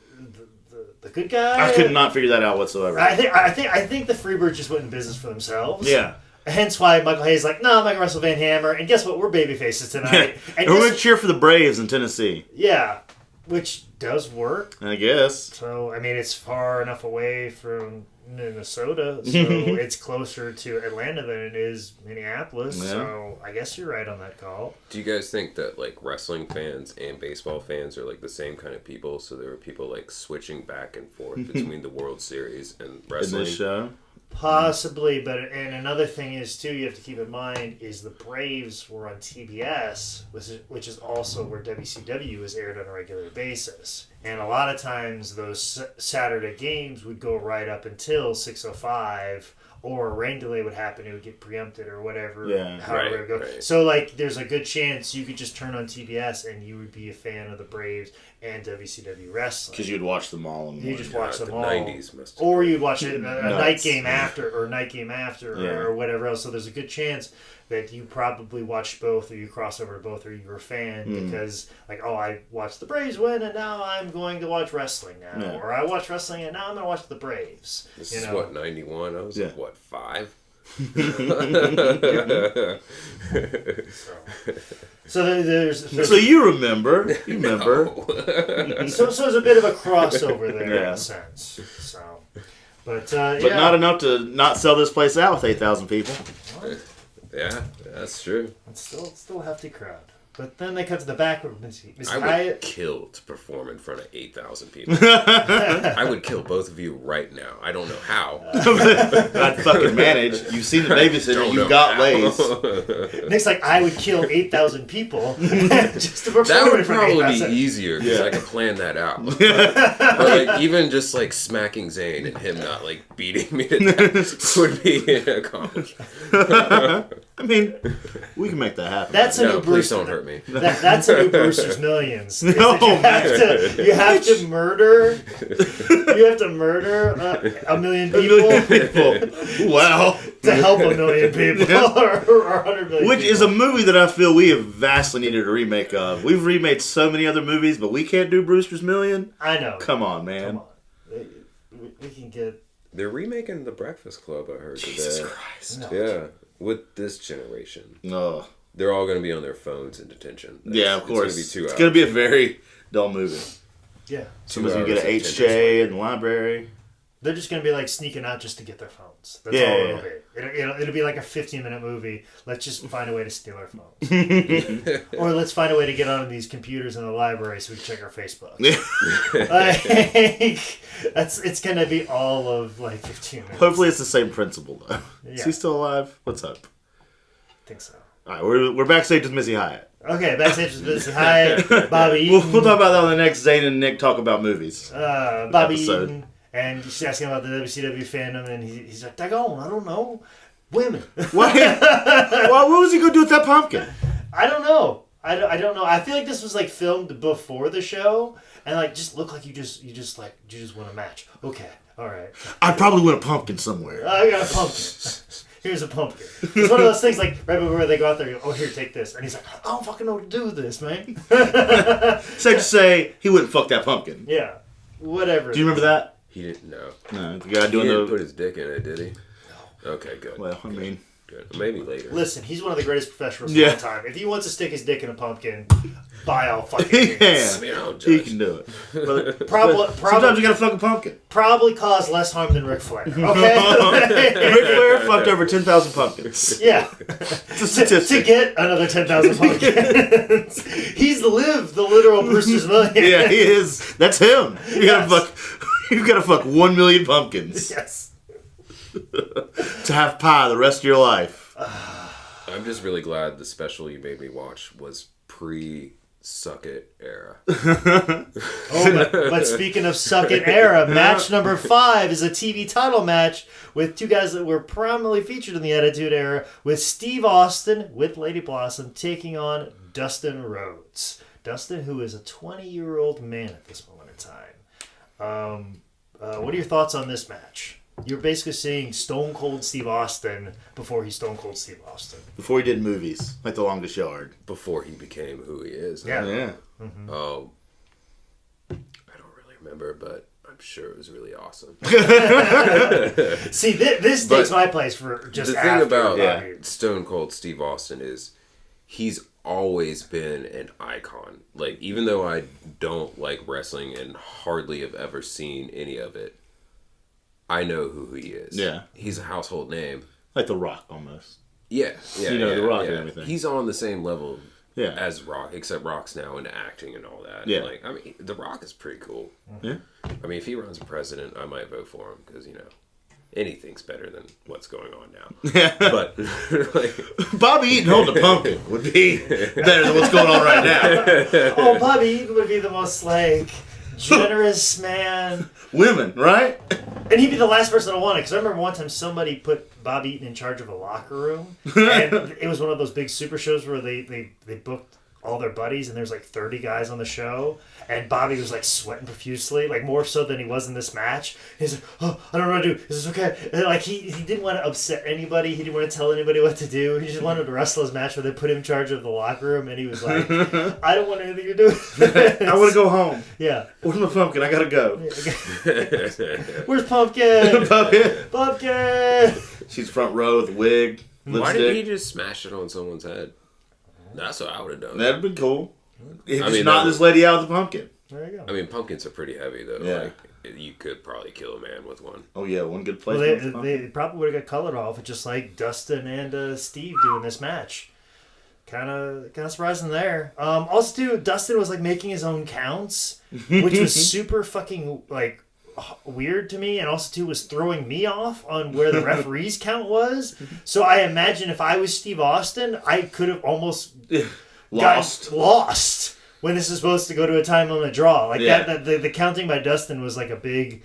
good guy. I could not figure that out whatsoever. I think the Freebirds just went in business for themselves. Yeah. Hence why Michael Hayes like, no, I'm not gonna wrestle Van Hammer, and guess what? We're baby faces tonight. And we're gonna cheer for the Braves in Tennessee. Yeah, which does work. I guess. So I mean, it's far enough away from Minnesota, so it's closer to Atlanta than it is Minneapolis. Yeah. So I guess you're right on that call. Do you guys think that like wrestling fans and baseball fans are like the same kind of people? So there were people like switching back and forth between the World Series and wrestling. In this show? Possibly, and another thing is too, you have to keep in mind is the Braves were on TBS, which is also where WCW is aired on a regular basis, and a lot of times those Saturday games would go right up until 6:05, or a rain delay would happen, it would get preempted or whatever. Yeah, however it goes. Right. So like, there's a good chance you could just turn on TBS and you would be a fan of the Braves and WCW wrestling. Because you'd watch them all. You just watch them all. 90s must have or you'd watch it a night game after, or whatever else. So there's a good chance that you probably watched both, or you cross over to both, or you were a fan because, like, I watched the Braves win, and now I'm going to watch wrestling now. Yeah. Or I watched wrestling, and now I'm going to watch the Braves. This is what, 91? I was, 5? So you remember. So there's a bit of a crossover there in a sense. So, but not enough to not sell this place out with 8,000 people. What? Yeah, that's true. It's still a hefty crowd. But then they cut to the back of Missy I would kill to perform in front of 8,000 people. I would kill both of you right now. I don't know how. I'd fucking manage. You've seen the babysitter. You've got ways. Nick's like, I would kill 8,000 people just to perform. That would probably be easier because I could plan that out. But like, even just like smacking Zane and him not like beating me to death would be an accomplishment. I mean, we can make that happen. That's a new please don't hurt me. That's a new Brewster's Millions. No, you have to murder. You have to murder a million people. Wow. To help a million people, or 100 million. Which people. is a movie that I feel we have vastly needed a remake of. We've remade so many other movies, but we can't do Brewster's Million. I know. Come on, man. Come on. We can get. They're remaking The Breakfast Club. I heard Jesus today. Christ. No. Yeah. With this generation. No. They're all going to be on their phones in detention. Yeah, of course. It's going to be 2 hours. It's going to be a very dull movie. Yeah. Somebody's going to get an HJ in the library. They're just going to be like sneaking out just to get their phones. That's all it'll be. It'll be like a 15-minute movie. Let's just find a way to steal our phones. Or let's find a way to get on these computers in the library so we can check our Facebook. It's going to be all of like 15 minutes. Hopefully it's the same principle, though. Yeah. Is he still alive? What's up? I think so. All right, we're backstage with Missy Hyatt. Okay, backstage with Vince. Hi, Bobby Eaton. We'll talk about that on the next Zane and Nick talk about movies. Bobby episode. Eaton, and she's asking about the WCW fandom, and he's like, "Daggone, I don't know, women." What was he gonna do with that pumpkin? I don't know. I don't know. I feel like this was like filmed before the show, and like just looked like you just won a match. Okay, all right. I probably win a pumpkin somewhere. I got a pumpkin. Here's a pumpkin. It's one of those things like right before they go out there, you go, oh, here, take this. And he's like, I don't fucking know what to do with this, man. Safe to say, he wouldn't fuck that pumpkin. Yeah. Whatever. Do you remember that? He didn't know. No, the guy He doing didn't the... put his dick in it, did he? No. Okay, good. Well, I mean... Good. Maybe later. Listen, he's one of the greatest professionals Yeah. of all time. If he wants to stick his dick in a pumpkin, by all fucking He means. can. I mean, I don't He judge. can do it. But Probably sometimes you gotta fuck a pumpkin. cause less harm than Ric Flair. Okay? Ric Flair fucked over 10,000 pumpkins. Yeah. It's a statistic. To get another 10,000 pumpkins. He's the literal Brewster's Million. Yeah, he is. That's him. You gotta fuck 1 million pumpkins Yes. to have pie the rest of your life. I'm just really glad the special you made me watch was pre-Suck It era. But speaking of Suck It era, match number 5 is a TV title match with two guys that were prominently featured in the Attitude Era, with Steve Austin with Lady Blossom taking on Dustin Rhodes. Dustin, who is a 20-year-old man at this moment in time. What are your thoughts on this match? You're basically seeing Stone Cold Steve Austin before he's Stone Cold Steve Austin. Before he did movies, like The Longest Yard. Before he became who he is. Yeah. Yeah. I don't really remember, but I'm sure it was really awesome. See, this takes my place for just the thing after. about Stone Cold Steve Austin is he's always been an icon. Like, even though I don't like wrestling and hardly have ever seen any of it, I know who he is. Yeah. He's a household name. Like The Rock, almost. Yeah. You know, The Rock and everything. He's on the same level Yeah. as Rock, except Rock's now into acting and all that. Yeah. Like, I mean, The Rock is pretty cool. Yeah. I mean, if he runs for president, I might vote for him because, you know, anything's better than what's going on now. Yeah. But, like... Bobby Eaton holding a pumpkin would be better than what's going on right now. Oh, Bobby Eaton would be the most, like, generous man. Women, right? And he'd be the last person to want it. Because I remember one time somebody put Bobby Eaton in charge of a locker room. And it was one of those big super shows where they booked all their buddies. And there's like 30 guys on the show. And Bobby was like sweating profusely. Like more so than he was in this match. He's like, oh, I don't know what to do. Is this okay? And like he didn't want to upset anybody. He didn't want to tell anybody what to do. He just wanted to wrestle his match where they put him in charge of the locker room. And he was like, I don't want anything to do with this. I want to go home. Yeah. Where's my pumpkin? I gotta go. Where's Pumpkin? Pumpkin. Pumpkin! She's front row with a wig, lipstick. Why didn't he just smash it on someone's head? That's what I would have done. That'd been cool. He I just mean, knocked that- this lady out with a pumpkin. There you go. I mean, pumpkins are pretty heavy, though. Yeah. Like, you could probably kill a man with one. Oh yeah, one good place. Well, they probably would have got colored off, just like Dustin and Steve doing this match. Kind of surprising there. Also, too, Dustin was like making his own counts, which was super fucking like weird to me, and also too was throwing me off on where the referee's count was. So I imagine if I was Steve Austin, I could have almost lost when this is supposed to go to a time limit draw. Like that the counting by Dustin was like a big.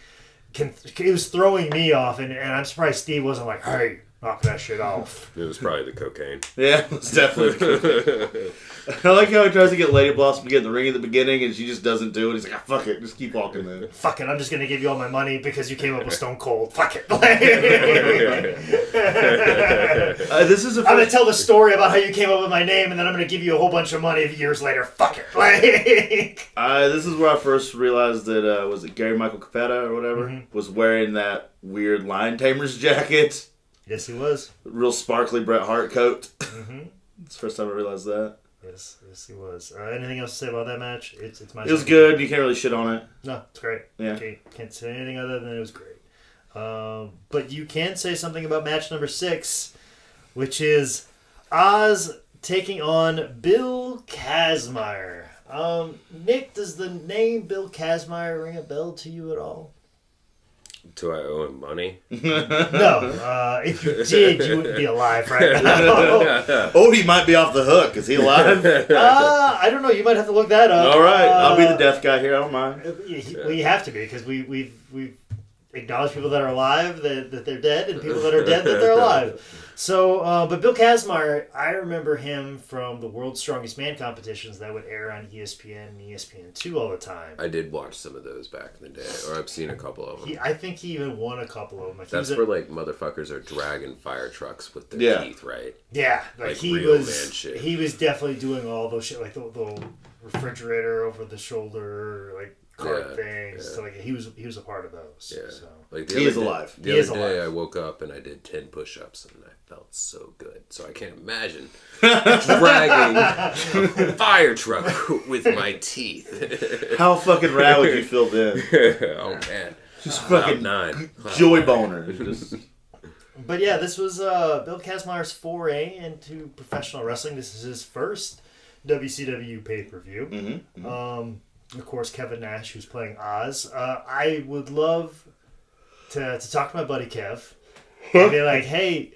It was throwing me off, and I'm surprised Steve wasn't like, hey, knock that shit off. It was probably the cocaine. Yeah, it's definitely. I like how he tries to get Lady Blossom to get in the ring at the beginning, and she just doesn't do it. He's like, ah, fuck it, just keep walking then. Fuck it, I'm just going to give you all my money because you came up with Stone Cold. Fuck it. This is I'm going to tell the story about how you came up with my name, and then I'm going to give you a whole bunch of money years later. Fuck it. This is where I first realized that, was it Gary Michael Capetta or whatever, was wearing that weird Lion Tamer's jacket. Yes, he was. Real sparkly Bret Hart coat. It's the first time I realized that. Yes, he was. Anything else to say about that match? It's my. It was good. You can't really shit on it. No, it's great. Yeah. Can't say anything other than it was great. But you can say something about match number 6, which is Oz taking on Bill Kazmaier. Nick, does the name Bill Kazmaier ring a bell to you at all? Do I owe him money? No. If you did, you wouldn't be alive right now. Or he might be off the hook. Is he alive? I don't know. You might have to look that up. All right. I'll be the deaf guy here. I don't mind. Well, you have to be, because we've acknowledged people that are alive that they're dead, and people that are dead that they're alive. So, but Bill Kazmaier, I remember him from the World's Strongest Man competitions that would air on ESPN and ESPN2 all the time. I did watch some of those back in the day, or I've seen a couple of them. I think he even won a couple of them. Like, that's where like motherfuckers are dragging fire trucks with their teeth, right? Yeah, like he real was. Man shit. He was definitely doing all those shit, like the refrigerator over the shoulder, like cart things. Yeah. So like he was a part of those. Yeah, so. like he is alive. The other day, I woke up and I did 10 push-ups, and I felt so good. So I can't imagine dragging a fire truck with my teeth. How fucking rad would you feel then? Oh man, Just fucking nine. joy boner. Just... But yeah, this was Bill Kazmaier's foray into professional wrestling. This is his first WCW pay-per-view. Mm-hmm. Of course, Kevin Nash, who's playing Oz. I would love to talk to my buddy Kev and be like, hey,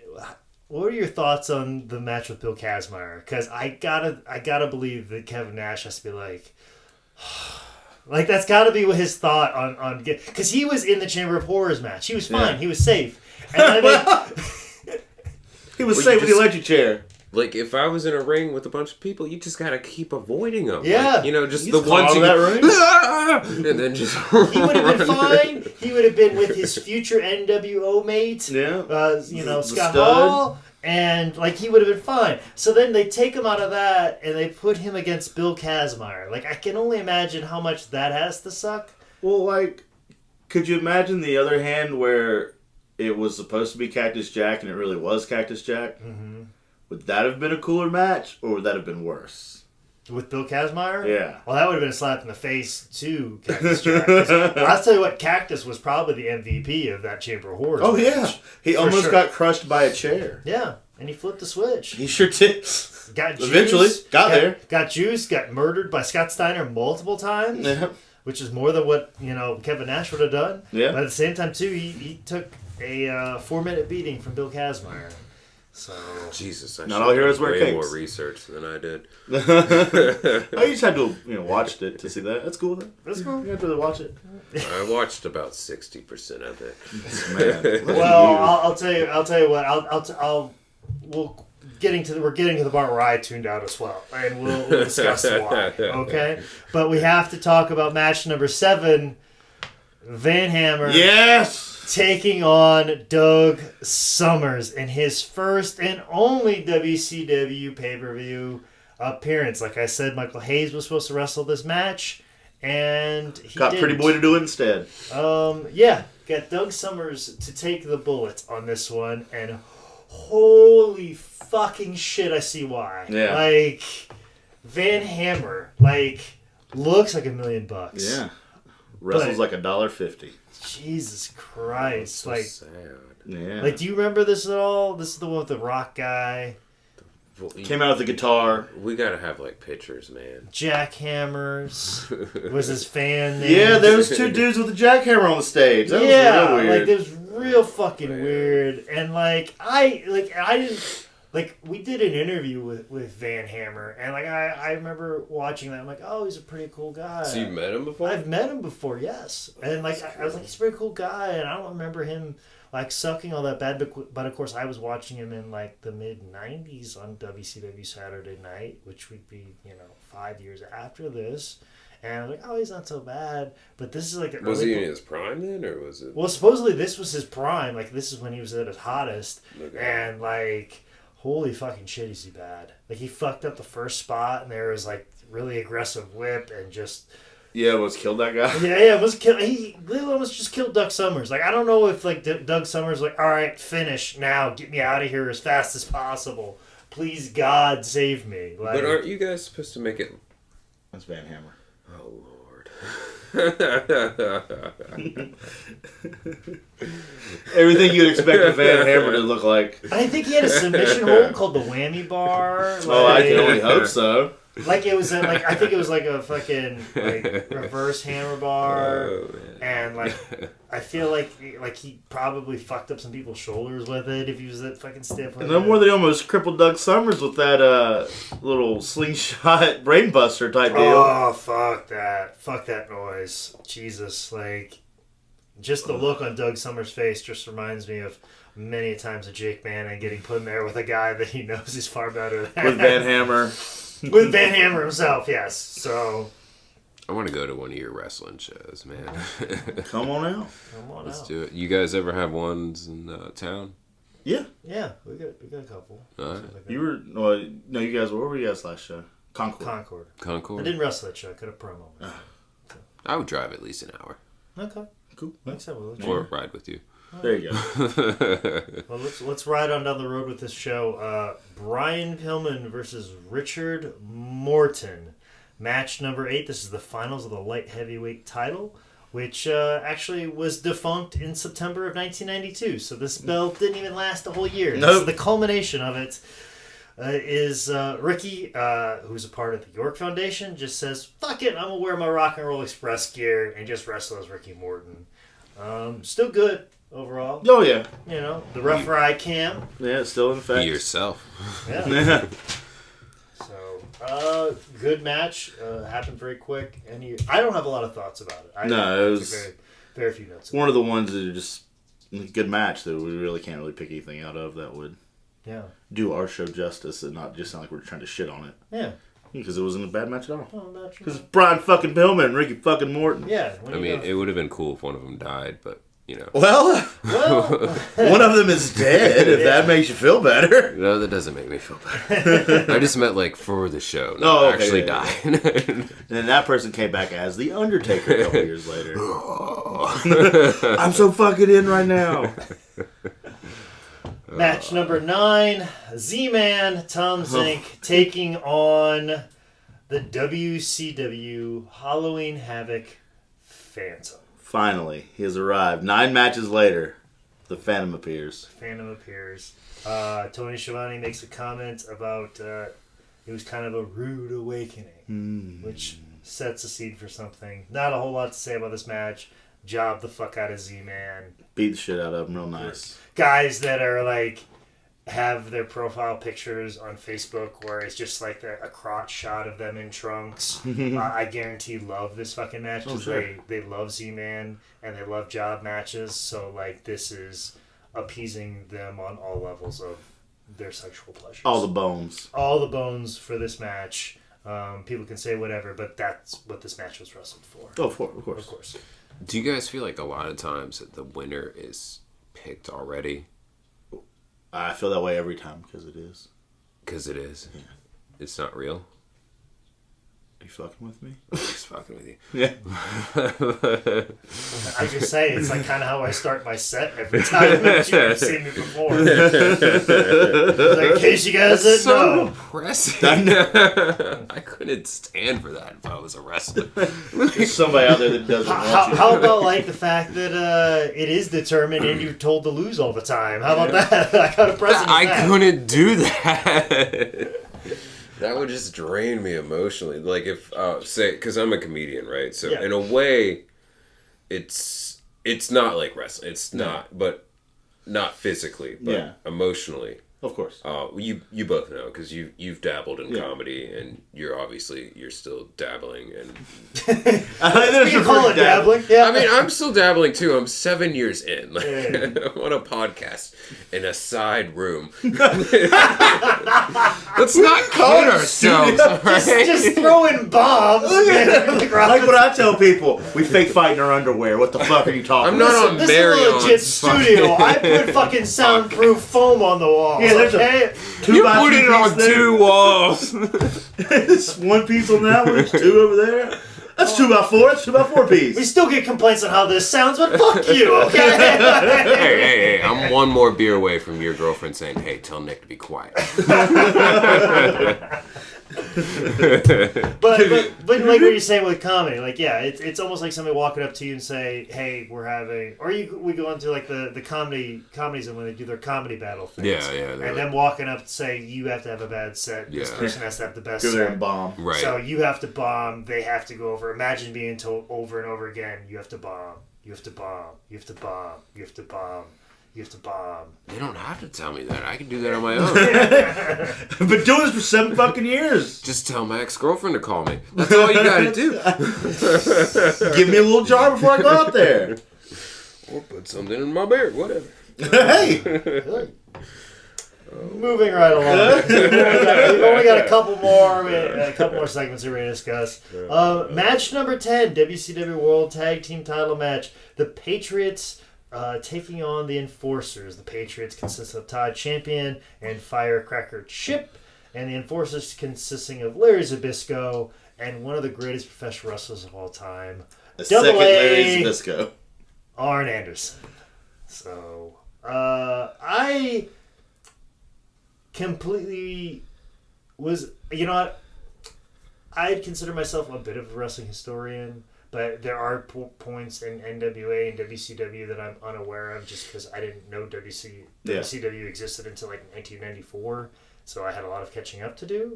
what are your thoughts on the match with Bill Kazmaier? Because I gotta believe that Kevin Nash has to be like, like that's got to be what his thought on because he was in the Chamber of Horrors match. He was fine. Yeah. He was safe. And I mean, he was safe with the electric chair. Like, if I was in a ring with a bunch of people, you just gotta keep avoiding them. Yeah. Like, you know, just the ones you that ring. and then just he would have been fine. He would have been with his future NWO mate, Scott Hall, and, like, he would have been fine. So then they take him out of that, and they put him against Bill Kazmaier. Like, I can only imagine how much that has to suck. Well, like, could you imagine the other hand where it was supposed to be Cactus Jack and it really was Cactus Jack? Mm-hmm. Would that have been a cooler match, or would that have been worse? With Bill Kazmaier? Yeah. Well, that would have been a slap in the face to Cactus Jack. I'll tell you what, Cactus was probably the MVP of that Chamber of Horrors match. Yeah. He almost got crushed by a chair. Yeah, and he flipped the switch. He sure did. Got juiced, Eventually. Got there. Got juiced, got murdered by Scott Steiner multiple times. Yeah. Which is more than what, Kevin Nash would have done. Yeah. But at the same time, too, he took a 4-minute beating from Bill Kazmaier. So Jesus, I not all heroes wear capes. Way more research than I did. I just had to, watch it to see that. That's cool. That's cool. You have to watch it. I watched about 60% of it. Man, well, I'll tell you what. We're getting to the part where I tuned out as well, and we'll discuss why. Okay, but we have to talk about match number 7. Van Hammer. Yes. Taking on Doug Summers in his first and only WCW pay-per-view appearance. Like I said, Michael Hayes was supposed to wrestle this match, and he got didn't. Pretty Boy to do it instead. Got Doug Summers to take the bullet on this one, and holy fucking shit, I see why. Yeah. Like, Van Hammer, looks like $1 million. Yeah. Wrestles like $1.50. Jesus Christ! That's so sad. Yeah. Do you remember this at all? This is the one with the rock guy. Came out with the guitar. We gotta have pictures, man. Jackhammers was his fan name. Yeah, there was 2 dudes with a jackhammer on the stage. That was real weird. It was real fucking weird. And I didn't. We did an interview with Van Hammer, and I remember watching that. I'm like, oh, he's a pretty cool guy. So you met him before? I've met him before, yes. And I was like, he's a pretty cool guy, and I don't remember him sucking all that bad. But of course, I was watching him in the mid '90s on WCW Saturday Night, which would be 5 years after this. And I was like, oh, he's not so bad. But this is was he in his prime then, or was it? Well, supposedly this was his prime. This is when he was at his hottest, and holy fucking shit, is he bad. He fucked up the first spot, and there was, really aggressive whip, and just... Yeah, almost killed that guy. Yeah, he literally almost just killed Doug Summers. I don't know if, Doug Summers all right, finish now, get me out of here as fast as possible. Please, God, save me. But aren't you guys supposed to make it... That's Van Hammer. Oh, Lord. Everything you'd expect a Van Hammer to look like. I think he had a submission hold called the whammy bar. I can only hope so. Like it was like I think it was like a fucking like reverse hammer bar, and like I feel like he probably fucked up some people's shoulders with it if he was that fucking stiff. And no more than he almost crippled Doug Summers with that little slingshot brainbuster type deal. Oh fuck that noise, Jesus! Like just the look on Doug Summers' face just reminds me of many times of Jake Manning getting put in there with a guy that he knows is far better than. With Van Hammer. With Van Hammer himself, yes. So I want to go to one of your wrestling shows, man. Come on out. Let's do it. You guys ever have ones in town? Yeah. Yeah, we got a couple. All right. You were no, you guys. Where were you guys last show? Concord. Concord. I didn't wrestle that show. I could have promo. I would drive at least an hour. Okay. Cool. Thanks, I will. Or ride with you. There you go. Well, let's ride on down the road with this show. Brian Pillman versus Richard Morton. Match number 8. This is the finals of the light heavyweight title, which actually was defunct in September of 1992. So this belt didn't even last a whole year. Nope. This, the culmination of it is Ricky, who's a part of the York Foundation, just says, fuck it, I'm going to wear my Rock and Roll Express gear and just wrestle as Ricky Morton. Still good overall. Oh, yeah. You know, the Rough Ride Cam. Yeah, it's still in effect. Be yourself. Yeah. So, good match. Happened very quick. I don't have a lot of thoughts about it. No, it was very, very few notes. One of the ones that are just a good match that we really can't really pick anything out of that would do our show justice and not just sound like we're trying to shit on it. Yeah. Because it wasn't a bad match at all. Oh, because Brian fucking Pillman and Ricky fucking Morton. Yeah. I mean, it would have been cool if one of them died, but, you know. Well, one of them is dead, if that makes you feel better. No, that doesn't make me feel better. I just meant, like, for the show, not actually die. And then that person came back as The Undertaker a couple years later. I'm so fucking in right now. Match number 9, Z-Man, Tom Zink, taking on the WCW Halloween Havoc Phantom. Finally, he has arrived. 9 matches later, the Phantom appears. Tony Schiavone makes a comment about it was kind of a rude awakening, which sets a seed for something. Not a whole lot to say about this match. Job the fuck out of Z-Man. Beat the shit out of him real nice. Guys that are like have their profile pictures on Facebook where it's just like a crotch shot of them in trunks. I guarantee love this fucking match because they love Z-Man and they love job matches. So like this is appeasing them on all levels of their sexual pleasures. All the bones for this match. People can say whatever, but that's what this match was wrestled for. Oh, of course. Do you guys feel like a lot of times that the winner is picked already? I feel that way every time because it is. Because it is? Yeah. It's not real? Are you fucking with me? I'm just fucking with you. Yeah. I just say, it's like kind of how I start my set every time that you've seen me before. Like, in case you guys didn't know. Impressive. I couldn't stand for that if I was a wrestler. There's somebody out there that doesn't want you. How about like the fact that it is determined and you're told to lose all the time? How about that? I got a present. I couldn't do that. That would just drain me emotionally. Like if, say, because I'm a comedian, right? So in a way, it's not like wrestling. It's not, but not physically, but emotionally. Of course. You both know because you've dabbled in comedy and you're still dabbling and. You call it dabbling? Yeah. I mean, I'm still dabbling too. I'm 7 years in. Like, I'm on a podcast in a side room. Let's not kid ourselves. Right? Just throwing bombs. Like what I tell people, we fake fight in our underwear. What the fuck are you talking about? I'm not on This Marion's is a legit studio. I put fucking soundproof foam on the walls. Yeah, there's okay? You put it on 2 walls. It's 1 piece on that one, there's 2 over there. That's 2x4. That's 2x4 piece. We still get complaints on how this sounds, but fuck you, okay? Hey, I'm 1 more beer away from your girlfriend saying, hey, tell Nick to be quiet. but like what you're saying with comedy, like it's almost like somebody walking up to you and say, "Hey, we're having," or we go into like the comedies and when they do their comedy battle things. And them walking up to say, "You have to have a bad set. This person has to have the best Go set." there and bomb. Right. So you have to bomb. They have to go over. Imagine being told over and over again, "You have to bomb. You have to bomb. You have to bomb. You have to bomb. You have to bomb." They don't have to tell me that. I can do that on my own. I've been doing this for 7 fucking years. Just tell my ex-girlfriend to call me. That's all you gotta do. Give me a little jar before I go out there. Or put something in my beard. Whatever. Hey. Moving right along. We've only got a couple more segments we're going to discuss. Match number 10, WCW World Tag Team Title match. The Patriots taking on the Enforcers. The Patriots consist of Todd Champion and Firecracker Chip, and the Enforcers consisting of Larry Zbyszko and one of the greatest professional wrestlers of all time, Second Larry Zbyszko. Arn Anderson. So, I completely was, you know what, I'd consider myself a bit of a wrestling historian, but there are points in NWA and WCW that I'm unaware of just because I didn't know WCW existed until like 1994, so I had a lot of catching up to do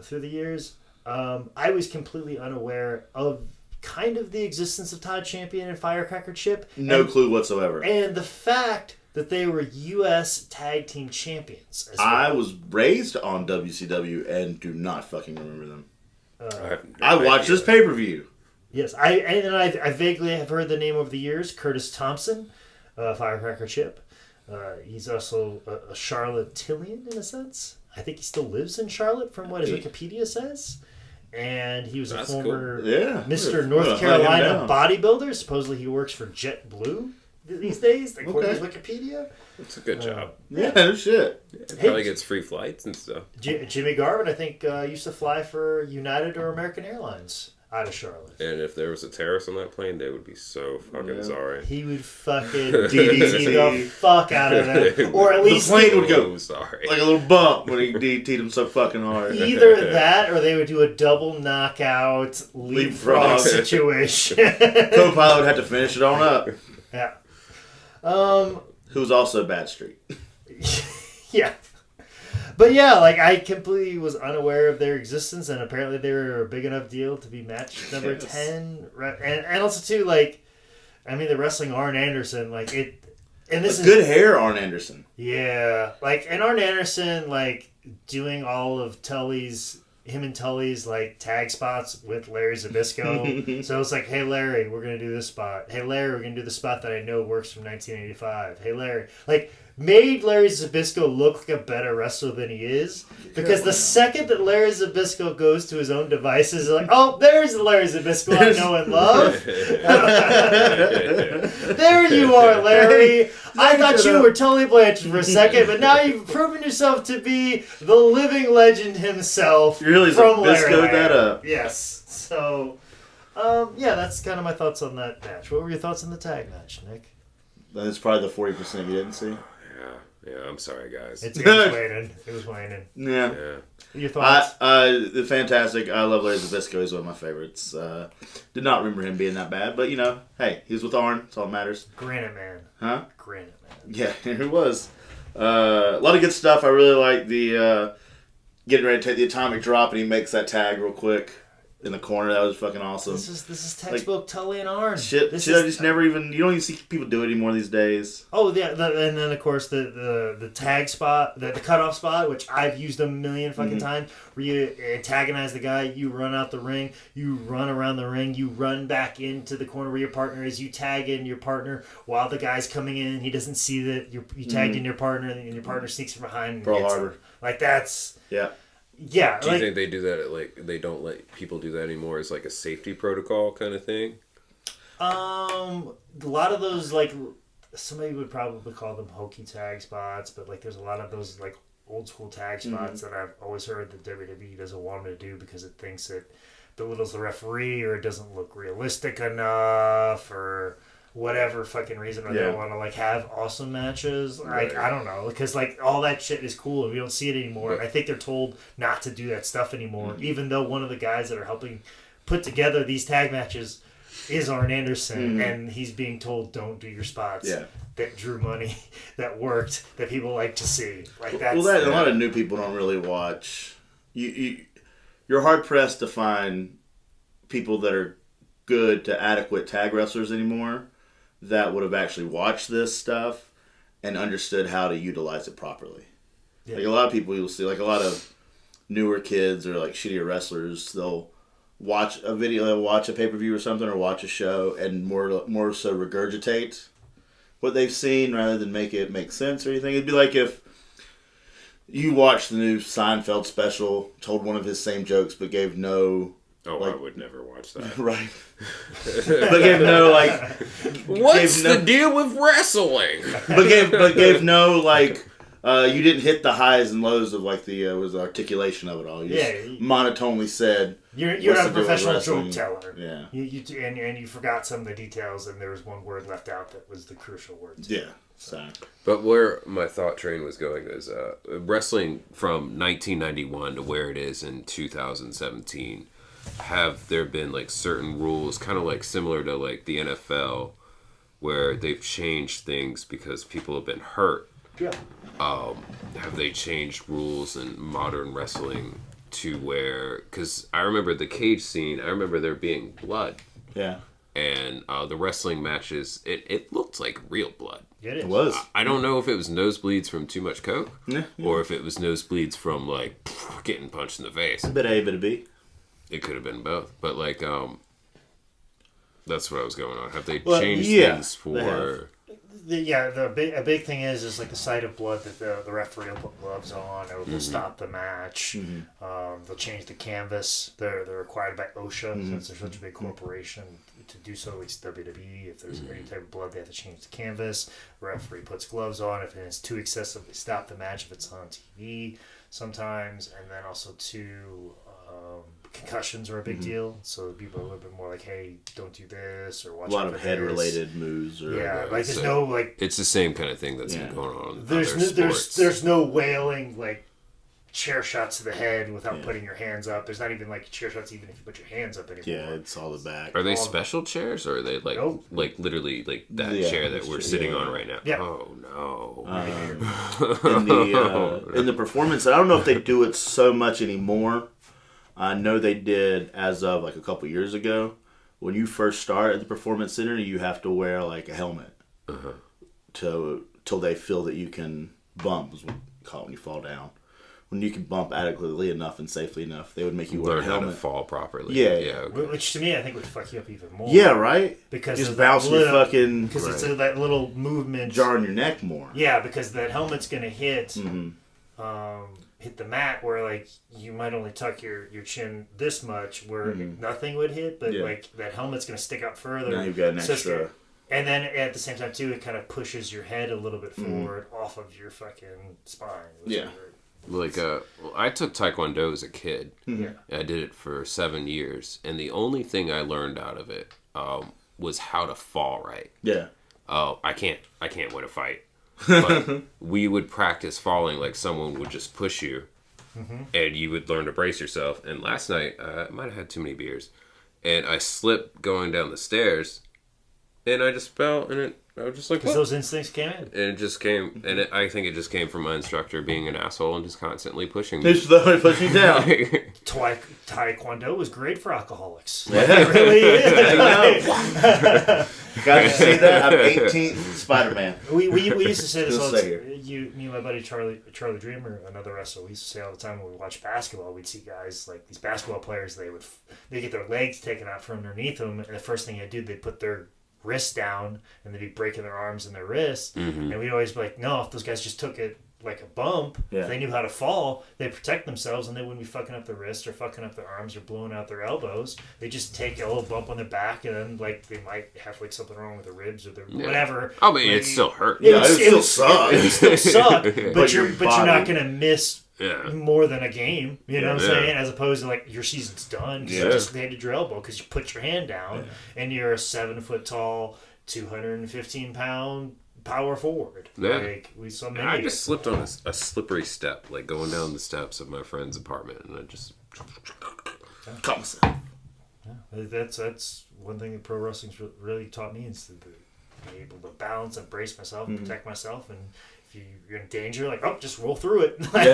through the years. I was completely unaware of kind of the existence of Todd Champion and Firecracker Chip. No clue whatsoever. And the fact that they were U.S. Tag Team Champions as well. I was raised on WCW and do not fucking remember them. I watched this pay-per-view. Yes, I vaguely have heard the name over the years. Curtis Thompson, Firecracker Chip. He's also a Charlottean in a sense. I think he still lives in Charlotte from what his Wikipedia says. And he was a former Mr. North Carolina bodybuilder. Supposedly he works for JetBlue these days, according to his Wikipedia. It's a good job. No shit. Probably gets free flights and stuff. Jimmy Garvin, I think, used to fly for United or American Airlines out of Charlotte. And if there was a terrorist on that plane, they would be so fucking sorry. He would fucking DDT the fuck out of them. Or at least the plane would go sorry. like a little bump when he DDT'd him so fucking hard. Either that or they would do a double knockout leapfrog situation. Co-pilot had to finish it on up. Yeah. Who's also Bad Street. Yeah. But yeah, like I completely was unaware of their existence, and apparently they were a big enough deal to be match number 10. And also too, like, I mean, the wrestling Arn Anderson, like it, and this is good hair, Arn Anderson. Yeah, like, and Arn Anderson, like doing all of him and Tully's like tag spots with Larry Zbyszko. So it's like, hey Larry, we're gonna do this spot. Hey Larry, we're gonna do the spot that I know works from 1985. Hey Larry, like, made Larry Zbyszko look like a better wrestler than he is. Because the second that Larry Zbyszko goes to his own devices, like, oh, there's the Larry Zbyszko I know and love. There you are, Larry. I thought you were Tully Blanchard for a second, but now you've proven yourself to be the living legend himself. You really Zbyszko'd that up. Yes. So, yeah, that's kind of my thoughts on that match. What were your thoughts on the tag match, Nick? That's probably the 40% you didn't see. Yeah, I'm sorry, guys. It was waning. It was waning. Yeah. Your thoughts? Fantastic. I love Larry Zbyszko. He's one of my favorites. Did not remember him being that bad, but, you know, hey, he was with Arn. That's all that matters. Granite Man. Huh? Granite Man. Yeah, he was. A lot of good stuff. I really like the getting ready to take the atomic drop, and he makes that tag real quick in the corner. That was fucking awesome. This is textbook Tully and Arn. Shit, I just never even... You don't even see people do it anymore these days. Oh, yeah. And then, of course, the tag spot, the cutoff spot, which I've used a million fucking times, where you antagonize the guy, you run out the ring, you run around the ring, you run back into the corner where your partner is, you tag in your partner while the guy's coming in, he doesn't see that you tagged in your partner, and your partner sneaks from behind and Pearl gets Harbor. him. Like, that's... Yeah. Yeah. Do you think they do that at, like, they don't let people do that anymore as like a safety protocol kind of thing? A lot of those, like, somebody would probably call them hokey tag spots, but like there's a lot of those like old school tag spots that I've always heard that WWE doesn't want them to do because it thinks it belittles the referee or it doesn't look realistic enough or whatever fucking reason, or they don't want to like have awesome matches. Like, Right. I don't know, because like all that shit is cool and we don't see it anymore. And I think they're told not to do that stuff anymore, even though one of the guys that are helping put together these tag matches is Arn Anderson, and he's being told don't do your spots that drew money, that worked, that people like to see. Like that's a lot of new people don't really watch. You're hard pressed to find people that are good to adequate tag wrestlers anymore that would have actually watched this stuff and understood how to utilize it properly. Yeah. Like a lot of people you'll see, like a lot of newer kids or like shittier wrestlers, they'll watch a video, they'll watch a pay-per-view or something, or watch a show and more so regurgitate what they've seen rather than make it make sense or anything. It'd be like if you watched the new Seinfeld special, told one of his same jokes, but gave no... Oh, I would never watch that. Right. But gave no, like... What's the deal with wrestling? But gave no, like... you didn't hit the highs and lows of, like, the articulation of it all. You just monotonely said... You're not a professional joke teller. Yeah. And you forgot some of the details, and there was one word left out that was the crucial word. Yeah. So. But where my thought train was going is wrestling from 1991 to where it is in 2017. Have there been like certain rules, kind of like similar to like the NFL, where they've changed things because people have been hurt? Yeah. Have they changed rules in modern wrestling to where? Because I remember the cage scene. I remember there being blood. Yeah. And the wrestling matches, it looked like real blood. It was. I don't know if it was nosebleeds from too much coke, or if it was nosebleeds from like getting punched in the face. A bit A, bit of B. It could have been both, but like that's what I was going on. Have they changed things for? A big thing is like the sight of blood that the referee will put gloves on, or they'll stop the match. They'll change the canvas. They're required by OSHA since they're such a big corporation to do so. At least WWE, if there's any type of blood, they have to change the canvas. The referee puts gloves on. If it's too excessive, they stop the match if it's on TV sometimes. And then also concussions are a big deal, so people are a little bit more like, hey, don't do this, or watch a lot of head-related moves. Or like there's no like... It's the same kind of thing that's been going on. There's no wailing, like, chair shots to the head without putting your hands up. There's not even, like, chair shots even if you put your hands up anymore. Yeah, it's all the back. Are they special chairs, or are they, like, like literally, like, that chair that we're sitting on right now? Yeah. Oh, no. In the performance, I don't know if they do it so much anymore. I know they did as of like a couple years ago. When you first start at the Performance Center, you have to wear like a helmet till they feel that you can bump, is what you call it when you fall down. When you can bump adequately enough and safely enough, they would make you wear a helmet. Learn how to fall properly. Yeah. Okay. Which to me, I think would fuck you up even more. Yeah, right? Because just bounce your fucking... Because it's that little movement... Jarring your neck more. Yeah, because that helmet's going to hit... hit the mat where like you might only tuck your chin this much where nothing would hit, but like that helmet's gonna stick out further. Now you've got an extra. And then at the same time too, it kind of pushes your head a little bit forward off of your fucking spine. Yeah. Like I took Taekwondo as a kid. Yeah. I did it for 7 years, and the only thing I learned out of it was how to fall right. Yeah. Oh, I can't win a fight. But we would practice falling, like someone would just push you and you would learn to brace yourself. And last night I might have had too many beers and I slipped going down the stairs and I just fell, and I was just like, because those instincts came in, and it just came, and I think it just came from my instructor being an asshole and just constantly pushing me. Just pushing you down. Taekwondo was great for alcoholics. Like, it really is. Got to see that? I'm 18th Spider-Man. We used to say this all the time. Me and my buddy Charlie Dreamer, another wrestler, we used to say all the time when we watched basketball, we'd see guys like these basketball players, they get their legs taken out from underneath them, and the first thing they do, they put their wrists down and they'd be breaking their arms and their wrists. And we'd always be like, no, if those guys just took it like a bump, if they knew how to fall, they'd protect themselves and they wouldn't be fucking up their wrists or fucking up their arms or blowing out their elbows. They just take a little bump on their back, and then like they might have like something wrong with their ribs or their whatever. Oh, but it still hurt. It would still suck. It would still suck, but you're not gonna miss more than a game, you know what I'm saying? As opposed to like your season's done because you just landed your elbow because you put your hand down and you're a 7 foot tall 215-pound power forward. Yeah. Like, we saw many. I just slipped on a slippery step, like going down the steps of my friend's apartment, and I just Caught myself. Yeah, that's one thing that pro wrestling's really taught me is to be able to balance and brace myself and protect myself. And if you're in danger, like, oh, just roll through it. Like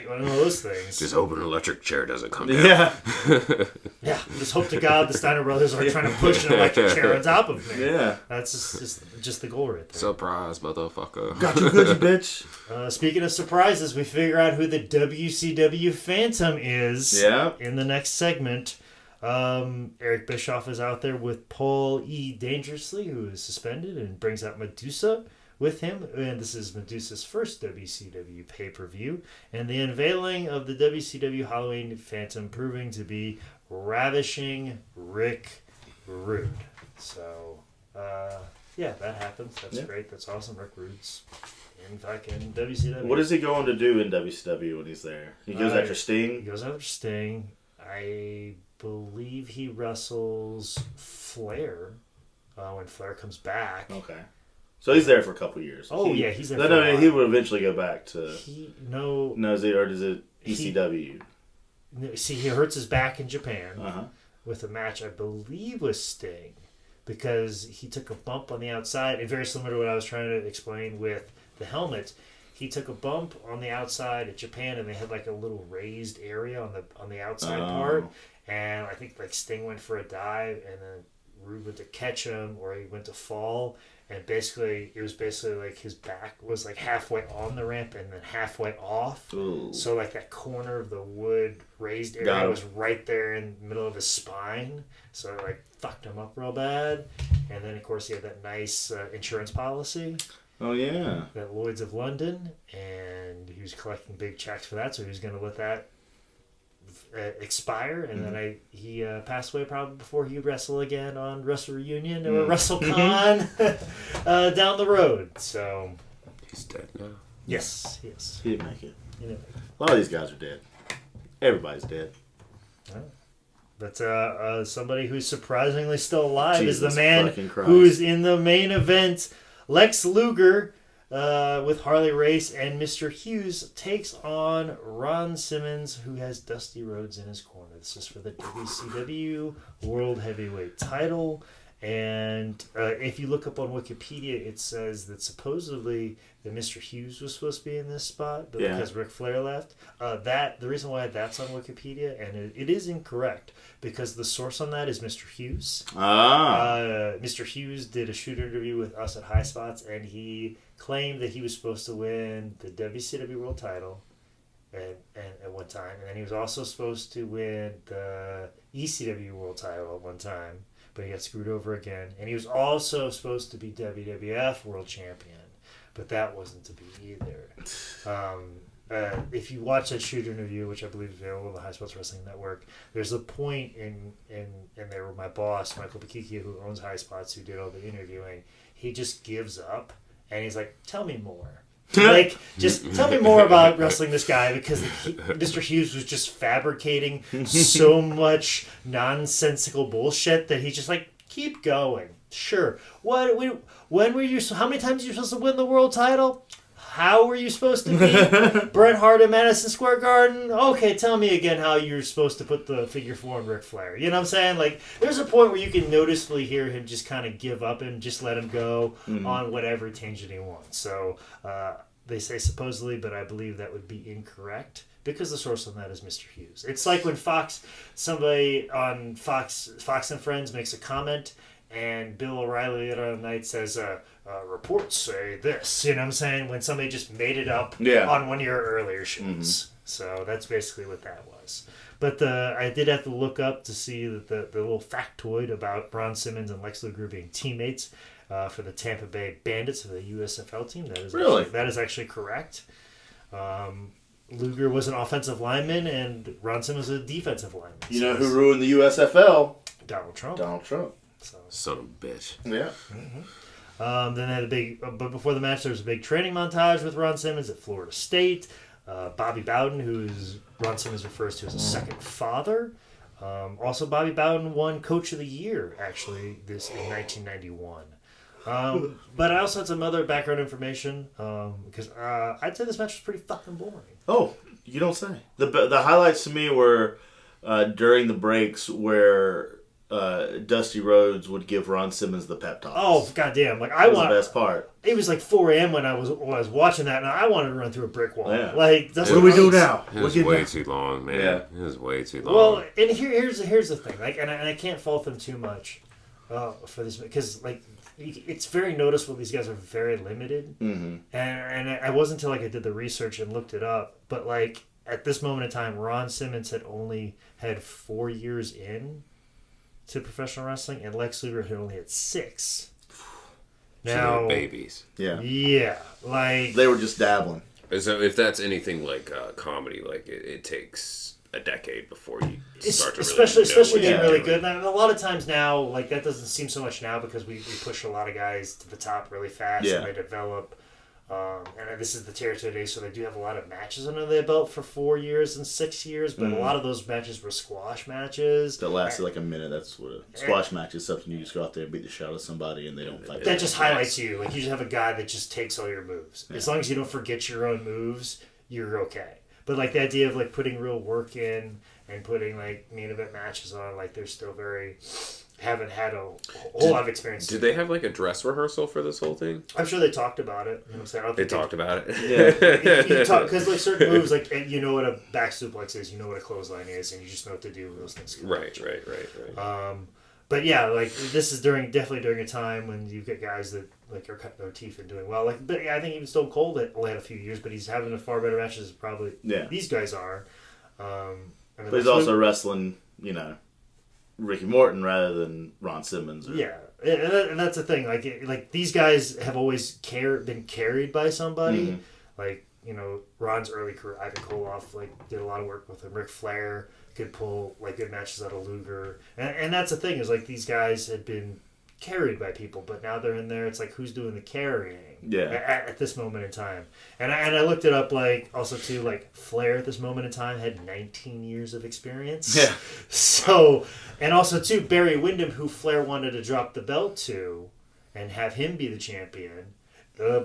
one of those things. just hope an electric chair doesn't come down. Yeah. Yeah, just hope to God the Steiner brothers aren't trying to push an electric chair on top of me. Yeah. That's just the goal right there. Surprise, motherfucker. Got you good, you bitch. Speaking of surprises, we figure out who the WCW Phantom is in the next segment. Eric Bischoff is out there with Paul E. Dangerously, who is suspended, and brings out Medusa with him. And this is Medusa's first WCW pay-per-view. And the unveiling of the WCW Halloween Phantom proving to be Ravishing Rick Rude. So, yeah, that happens. That's great. That's awesome. Rick Rude's in fucking WCW. What is he going to do in WCW when he's there? He goes after Sting? He goes after Sting. I believe he wrestles Flair when Flair comes back. Okay. So he's there for a couple years. Oh, he's there for a a while. He would eventually go back to... No, is it ECW? See, he hurts his back in Japan with a match, I believe, with Sting, because he took a bump on the outside, and very similar to what I was trying to explain with the helmet. He took a bump on the outside at Japan, and they had like a little raised area on the outside part, and I think like Sting went for a dive, and then Rude went to catch him, or he went to fall, and it was basically like his back was like halfway on the ramp and then halfway off. Ooh. So like that corner of the wood raised area was right there in the middle of his spine. So it like fucked him up real bad. And then of course he had that nice insurance policy. Oh yeah. That Lloyd's of London, and he was collecting big checks for that, so he was going to let that expire, and then he passed away probably before he would wrestle again on Wrestle Reunion or WrestleCon down the road. So He's dead now. yes, he is. He didn't make it. You know. A lot of these guys are dead. Everybody's dead. But somebody who's surprisingly still alive is Jesus the man fucking Christ. who's in the main event. Lex Luger with Harley Race and Mr. Hughes takes on Ron Simmons, who has Dusty Rhodes in his corner. This is for the WCW World Heavyweight title. And if you look up on Wikipedia, it says that supposedly that Mr. Hughes was supposed to be in this spot, but because Ric Flair left, the reason why that's on Wikipedia, and it is incorrect, because the source on that is Mr. Hughes. Mr. Hughes did a shoot interview with us at High Spots, and he claimed that he was supposed to win the WCW World title and at one time, and then he was also supposed to win the ECW World title at one time, but he got screwed over again. And he was also supposed to be WWF World Champion, but that wasn't to be either. If you watch that shoot interview, which I believe is available on the High Spots Wrestling Network, there's a point in there where my boss, Michael Bakiki, who owns High Spots, who did all the interviewing, he just gives up, and he's like, tell me more. Like, just tell me more about wrestling this guy, because Mr. Hughes was just fabricating so much nonsensical bullshit that he's just like, keep going. Sure. When were you? How many times were you supposed to win the world title? How were you supposed to beat Bret Hart at Madison Square Garden? Okay, tell me again how you're supposed to put the figure 4 on Ric Flair. You know what I'm saying? Like, there's a point where you can noticeably hear him just kind of give up and just let him go on whatever tangent he wants. So they say supposedly, but I believe that would be incorrect, because the source on that is Mr. Hughes. It's like when somebody on Fox and Friends makes a comment, and Bill O'Reilly later on the night says, reports say this. You know what I'm saying? When somebody just made it up on one of your earlier shows. So that's basically what that was. But I did have to look up to see that the little factoid about Ron Simmons and Lex Luger being teammates for the Tampa Bay Bandits of the USFL team. That is actually correct. Luger was an offensive lineman, and Ron Simmons was a defensive lineman. You know who ruined the USFL? Donald Trump. So. Son of a bitch. Yeah. Then they had but before the match, there was a big training montage with Ron Simmons at Florida State. Bobby Bowden, who Ron Simmons refers to as a second father, Also, Bobby Bowden won Coach of the Year, actually, in 1991. But I also had some other background information, because I'd say this match was pretty fucking boring. Oh, you don't say. The highlights to me were during the breaks where Dusty Rhodes would give Ron Simmons the pep talks. Oh, goddamn. Like, that was the best part. It was like 4 a.m. when I was watching that, and I wanted to run through a brick wall. Yeah. Like, what do we do now? It was way too long, man. Yeah. It was way too long. Well, and here's the thing. Like, and I can't fault them too much for this, because, like, it's very noticeable these guys are very limited. Mm-hmm. And I wasn't until, like, I did the research and looked it up. But, like, at this moment in time, Ron Simmons had only had 4 years in to professional wrestling, and Lex Luger had only had 6. So they were babies. Yeah, like they were just dabbling. So if that's anything like comedy, like it takes a decade before you start to especially being really good. good. And a lot of times now, like, that doesn't seem so much now because we push a lot of guys to the top really fast and they develop. And this is the territory today, so they do have a lot of matches under their belt for 4 years and 6 years, but a lot of those matches were squash matches. That lasted like a minute. That's what a squash match is, something you just go out there and beat the shit out of somebody and they don't fight. That just highlights you. Like, you just have a guy that just takes all your moves. Yeah. As long as you don't forget your own moves, you're okay. But, like, the idea of, like, putting real work in and putting, like, main event matches on, like, they're still haven't had a whole lot of experience. Did they have, like, a dress rehearsal for this whole thing? I'm sure they talked about it. You know what I'm saying? They talked about it? Yeah. You talk, because, like, certain moves, like, you know what a back suplex is, you know what a clothesline is, and you just know what to do with those things. Right. But, yeah, like, this is definitely during a time when you get guys that, like, are cutting their teeth and doing well. Like, but yeah, I think even Stone Cold only had a few years, but he's having a far better matches than probably these guys are. But he's also wrestling, you know, Ricky Morton rather than Ron Simmons. Yeah, and that's the thing. Like these guys have always been carried by somebody. Mm-hmm. Like, you know, Ron's early career, Ivan Koloff, like, did a lot of work with him. Ric Flair could pull, like, good matches out of Luger, and that's the thing is, like, these guys had been carried by people, but now they're in there. It's like, who's doing the carrying? At this moment in time, and I looked it up. Like, also too, like, Flair at this moment in time had 19 years of experience. Yeah. So, and also too, Barry Windham, who Flair wanted to drop the belt to, and have him be the champion.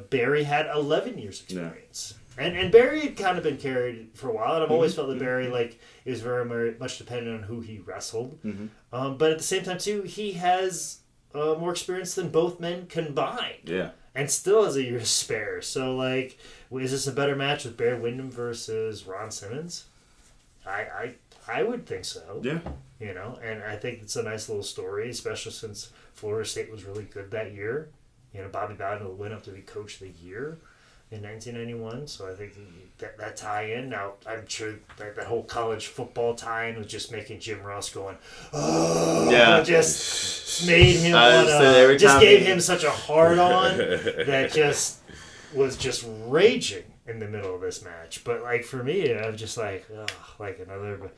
Barry had 11 years experience. Yeah. And Barry had kind of been carried for a while, and I've always felt that Barry, like, is very much dependent on who he wrestled. Mm-hmm. But at the same time too, he has more experience than both men combined. Yeah. And still has a year to spare. So, like, is this a better match with Barry Windham versus Ron Simmons? I would think so. Yeah. You know, and I think it's a nice little story, especially since Florida State was really good that year. You know, Bobby Bowden went up to be Coach of the Year in 1991. So I think that tie-in. Now, I'm sure that whole college football tie-in was just making Jim Ross going, oh, yeah. Just made him gave him such a hard-on that just was just raging in the middle of this match. But, like, for me, I'm just like, like another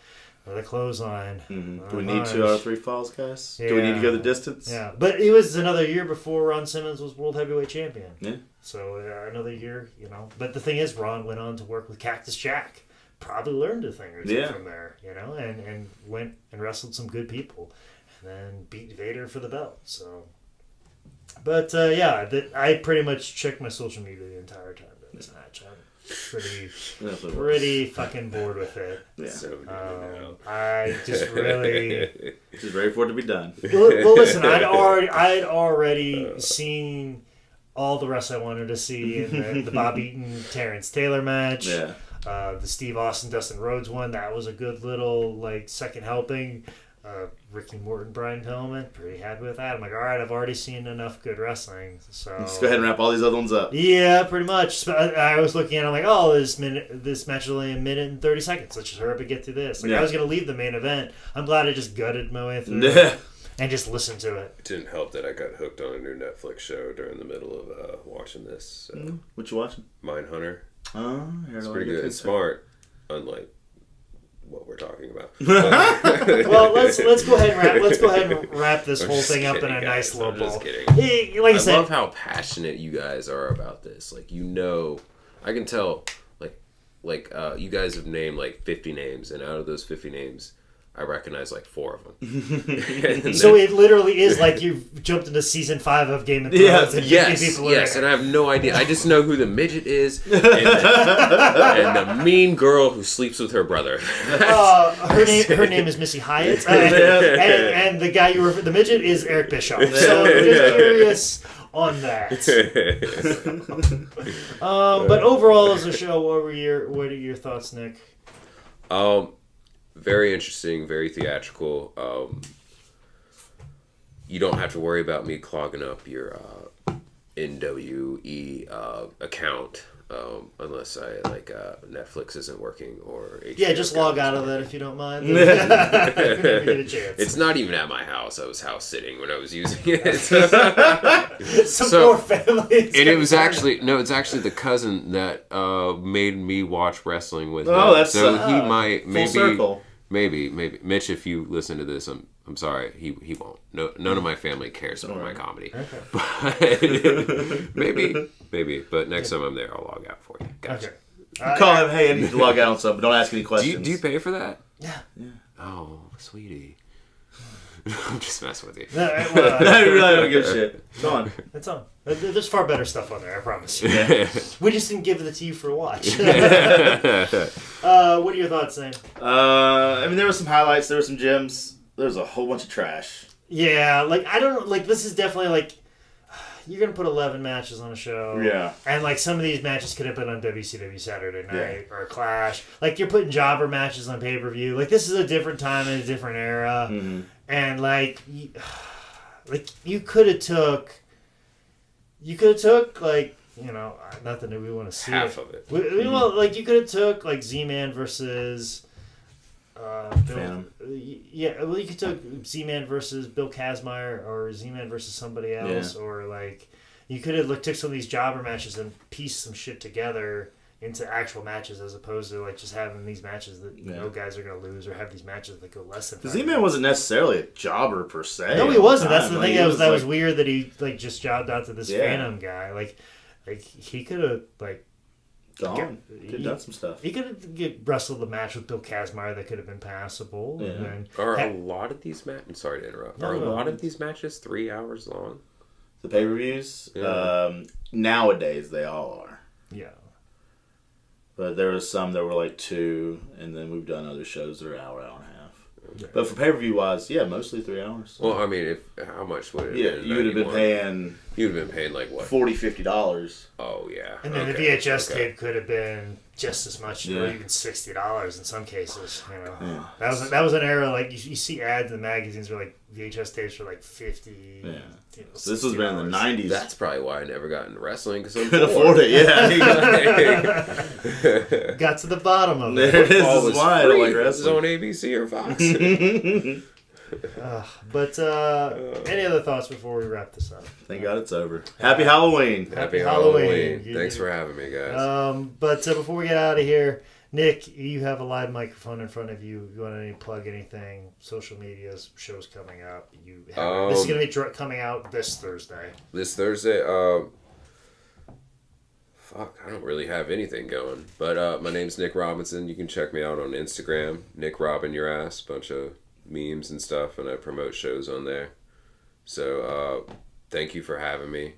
clothesline. Mm-hmm. Do we need 2 out of 3 falls, guys? Yeah. Do we need to go the distance? Yeah, but it was another year before Ron Simmons was World Heavyweight Champion. Yeah. So another year, you know. But the thing is, Ron went on to work with Cactus Jack. Probably learned a thing or two from there, you know, and went and wrestled some good people. And then beat Vader for the belt. So, but I pretty much checked my social media the entire time during this match. I'm pretty fucking bored with it. Yeah. So I just really just ready for it to be done. Well, listen, I'd already seen all the rest I wanted to see in the Bob Eaton Terrence Taylor match. Yeah. The Steve Austin Dustin Rhodes one, that was a good little, like, second helping. Ricky Morton, Brian Pillman, pretty happy with that. I'm like, all right, I've already seen enough good wrestling, so let's go ahead and wrap all these other ones up. Yeah, pretty much. I was looking at it, I'm like, oh, this match is only 1 minute and 30 seconds. Let's just hurry up and get through this. Like, I was gonna leave the main event. I'm glad I just gutted my way through it and just listened to it. It didn't help that I got hooked on a new Netflix show during the middle of watching this. So. What you watching? Mindhunter. Oh, it's pretty good. It's smart, unlike what we're talking about. Well, let's go ahead and wrap this whole thing up in a nice little ball. Just kidding. Like I said, love how passionate you guys are about this. Like, you know, I can tell. Like you guys have named like 50 names, and out of those 50 names, I recognize like 4 of them. So it literally is like you've jumped into season 5 of Game of Thrones. Yes, and I have no idea. I just know who the midget is and the mean girl who sleeps with her brother. Her name is Missy Hyatt, and the guy the midget is Eric Bischoff. So I'm just curious on that. But overall, as a show, what are your thoughts, Nick? Very interesting, very theatrical. You don't have to worry about me clogging up your NWE account unless Netflix isn't working or HBO. Yeah, just log out of that if you don't mind. Whenever you get a chance. It's not even at my house. I was house sitting when I was using it. Some poor family. And it's actually the cousin that made me watch wrestling with him. Oh, that's so he might full circle. Maybe Mitch, if you listen to this, I'm sorry, he won't. No, none of my family cares about my comedy. Okay. But maybe. But next time I'm there, I'll log out for you. Gotcha. Okay. Call him. Hey, I need to log out on something. Don't ask any questions. Do you pay for that? Yeah. Oh, sweetie. I'm just messing with you. I really don't give a shit. It's on. It's on. There's far better stuff on there, I promise you. We just didn't give it to you for a watch. What are your thoughts, Zane? I mean, there were some highlights. There were some gems. There was a whole bunch of trash. Yeah, I don't know. This is definitely you're going to put 11 matches on a show. Yeah. And some of these matches could have been on WCW Saturday Night or Clash. You're putting jobber matches on pay-per-view. This is a different time and a different era. Mm-hmm. And you could have took not that we want to see half of it. You could have took Z-Man versus Phantom. Yeah, well, you could took Z-Man versus Bill Kazmaier or Z-Man versus somebody else, or you could have took some of these jobber matches and pieced some shit together into actual matches as opposed to just having these matches that guys are going to lose or have these matches that go less than 5 Z-Man minutes. wasn't necessarily a jobber per se. No, he wasn't. That's the thing. That was like, weird that he just jobbed out to this Phantom guy. He could have gone. Could have done some stuff. He could have wrestled the match with Bill Kazmaier that could have been passable. Yeah. And then A lot of these matches? I'm sorry to interrupt. No, a lot of these matches 3 hours long? The pay-per-views? Yeah. Nowadays, they all are. Yeah. But there was some that were 2, and then we've done other shows that are hour and a half. Okay. But for pay-per-view wise, mostly 3 hours. Well, I mean, how much would it have been? You would have been paying... You would have been paying what? $40-$50. Oh, yeah. And then the VHS tape could have been just as much, or even $60 in some cases. Yeah. That was an era you see ads in the magazines where VHS tapes for $50. Yeah. So this was been in the 90s. That's probably why I never got into wrestling because I couldn't afford it. Yeah. Got to the bottom of it. There it is. This is why I don't like This is wrestling. on ABC or Fox. But any other thoughts before we wrap this up? Thank God it's over. Happy Halloween. Happy Halloween. Thanks for having me, guys. But before we get out of here, Nick, you have a live microphone in front of you. You want to plug anything? Social medias, shows coming up. This is going to be coming out this Thursday. This Thursday? I don't really have anything going. But my name's Nick Robinson. You can check me out on Instagram. Nick Robin Your Ass. Bunch of memes and stuff, and I promote shows on there. So thank you for having me.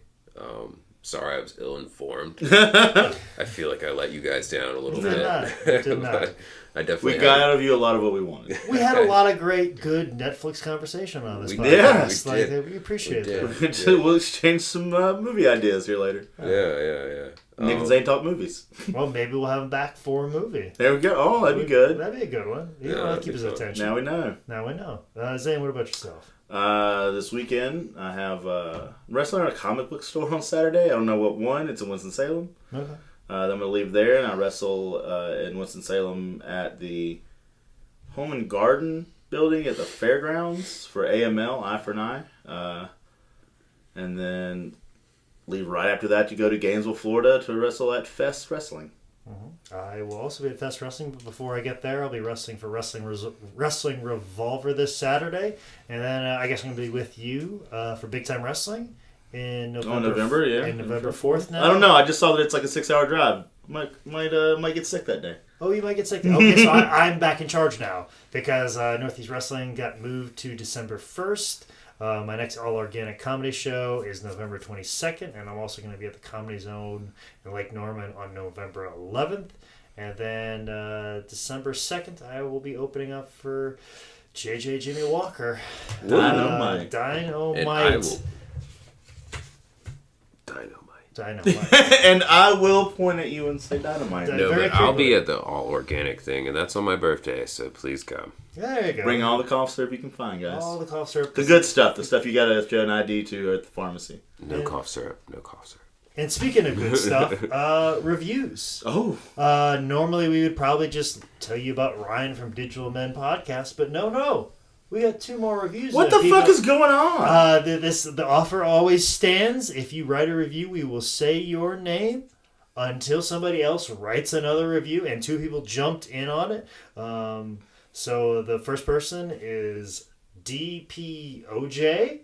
Sorry I was ill-informed. I feel like I let you guys down a little bit. You did not. I definitely got out of you a lot of what we wanted. We had a lot of good Netflix conversation on this podcast. Yeah, we appreciate that. We'll exchange some movie ideas here later. Yeah. Nick and Zane talk movies. Well, maybe we'll have him back for a movie. There we go. Oh, that'd be good. That'd be a good one. You want to keep his attention. Now we know. Zane, what about yourself? This weekend, I have wrestling at a comic book store on Saturday. I don't know what one. It's in Winston-Salem. Okay. Then I'm going to leave there, and I wrestle in Winston-Salem at the Home and Garden building at the fairgrounds for AML, Eye for an Eye. And then leave right after that to go to Gainesville, Florida to wrestle at Fest Wrestling. I will also be at Fest Wrestling, but before I get there, I'll be wrestling for Wrestling Revolver this Saturday. And then I guess I'm going to be with you for Big Time Wrestling in November. November, yeah. In November 4th now. I don't know. I just saw that it's like a 6-hour drive. Might get sick that day. Oh, you might get sick. Okay, so I'm back in charge now because Northeast Wrestling got moved to December 1st. My next all-organic comedy show is November 22nd, and I'm also going to be at the Comedy Zone in Lake Norman on November 11th. And then December 2nd, I will be opening up for JJ Jimmy Walker. Dynamite. Dynamite. And I will point at you and say dynamite. No, but I'll be at the all-organic thing, and that's on my birthday, so please come. There you go. Bring all the cough syrup you can find, guys. All the cough syrup. The good stuff. The stuff you got to show an ID to at the pharmacy. No cough syrup. No cough syrup. And speaking of good stuff, reviews. Oh. Normally we would probably just tell you about Ryan from Digital Men Podcast, but no. We got 2 more reviews. What the fuck is going on? The offer always stands. If you write a review, we will say your name until somebody else writes another review, and 2 people jumped in on it. So the first person is DPOJ.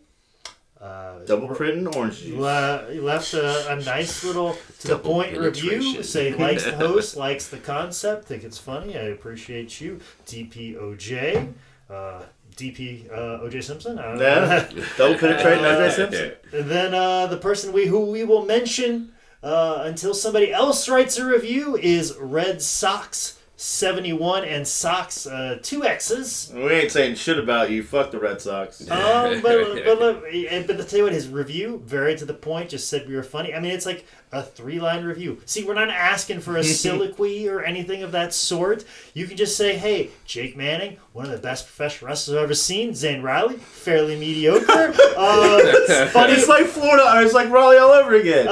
Double printing orange juice. Left a nice little to the point review. Say likes the host, likes the concept, think it's funny. I appreciate you, DPOJ. OJ Simpson. Double penetrating OJ Simpson. And then the person who we will mention until somebody else writes a review is Red Sox 71 and Sox 2 X's. We ain't saying shit about you. Fuck the Red Sox. But to tell you what, his review, very to the point, just said we were funny. I mean, it's like a 3-line review. See, we're not asking for a soliloquy or anything of that sort. You can just say, hey, Jake Manning, one of the best professional wrestlers I've ever seen. Zane Riley, fairly mediocre. Funny. It's like Florida, or it's like Raleigh all over again.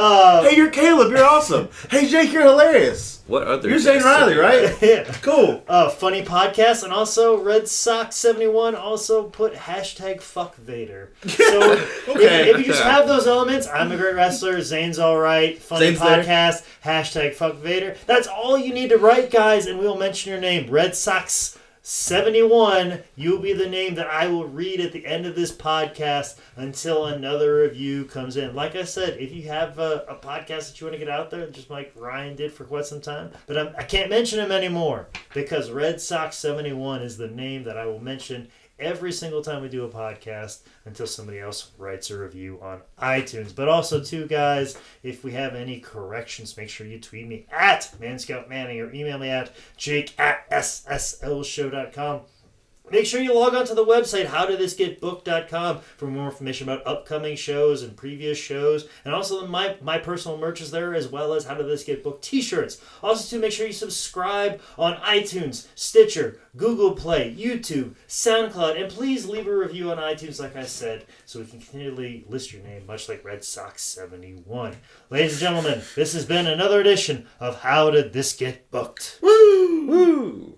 Hey, you're Caleb, you're awesome. Hey, Jake, you're hilarious. What other? You're Zane Riley, right? Yeah. Cool. Funny podcast, and also Red Sox 71 also put hashtag fuck Vader. So Okay. if you just have those elements, I'm a great wrestler, Zane's alright, funny Zane's podcast, hashtag fuck Vader. That's all you need to write, guys, and we'll mention your name. Red Sox 71, you'll be the name that I will read at the end of this podcast until another review comes in. Like I said, if you have a podcast that you want to get out there, just like Ryan did for quite some time, but I can't mention him anymore because Red Sox 71 is the name that I will mention every single time we do a podcast until somebody else writes a review on iTunes. But also, too, guys, if we have any corrections, make sure you tweet me at ManScoutManning or email me at jake@sslshow.com. Make sure you log on to the website, howdidthisgetbooked.com, for more information about upcoming shows and previous shows. And also my personal merch is there, as well as How Did This Get Booked t-shirts. Also, to make sure you subscribe on iTunes, Stitcher, Google Play, YouTube, SoundCloud. And please leave a review on iTunes, like I said, so we can continually list your name, much like Red Sox 71. Ladies and gentlemen, this has been another edition of How Did This Get Booked? Woo!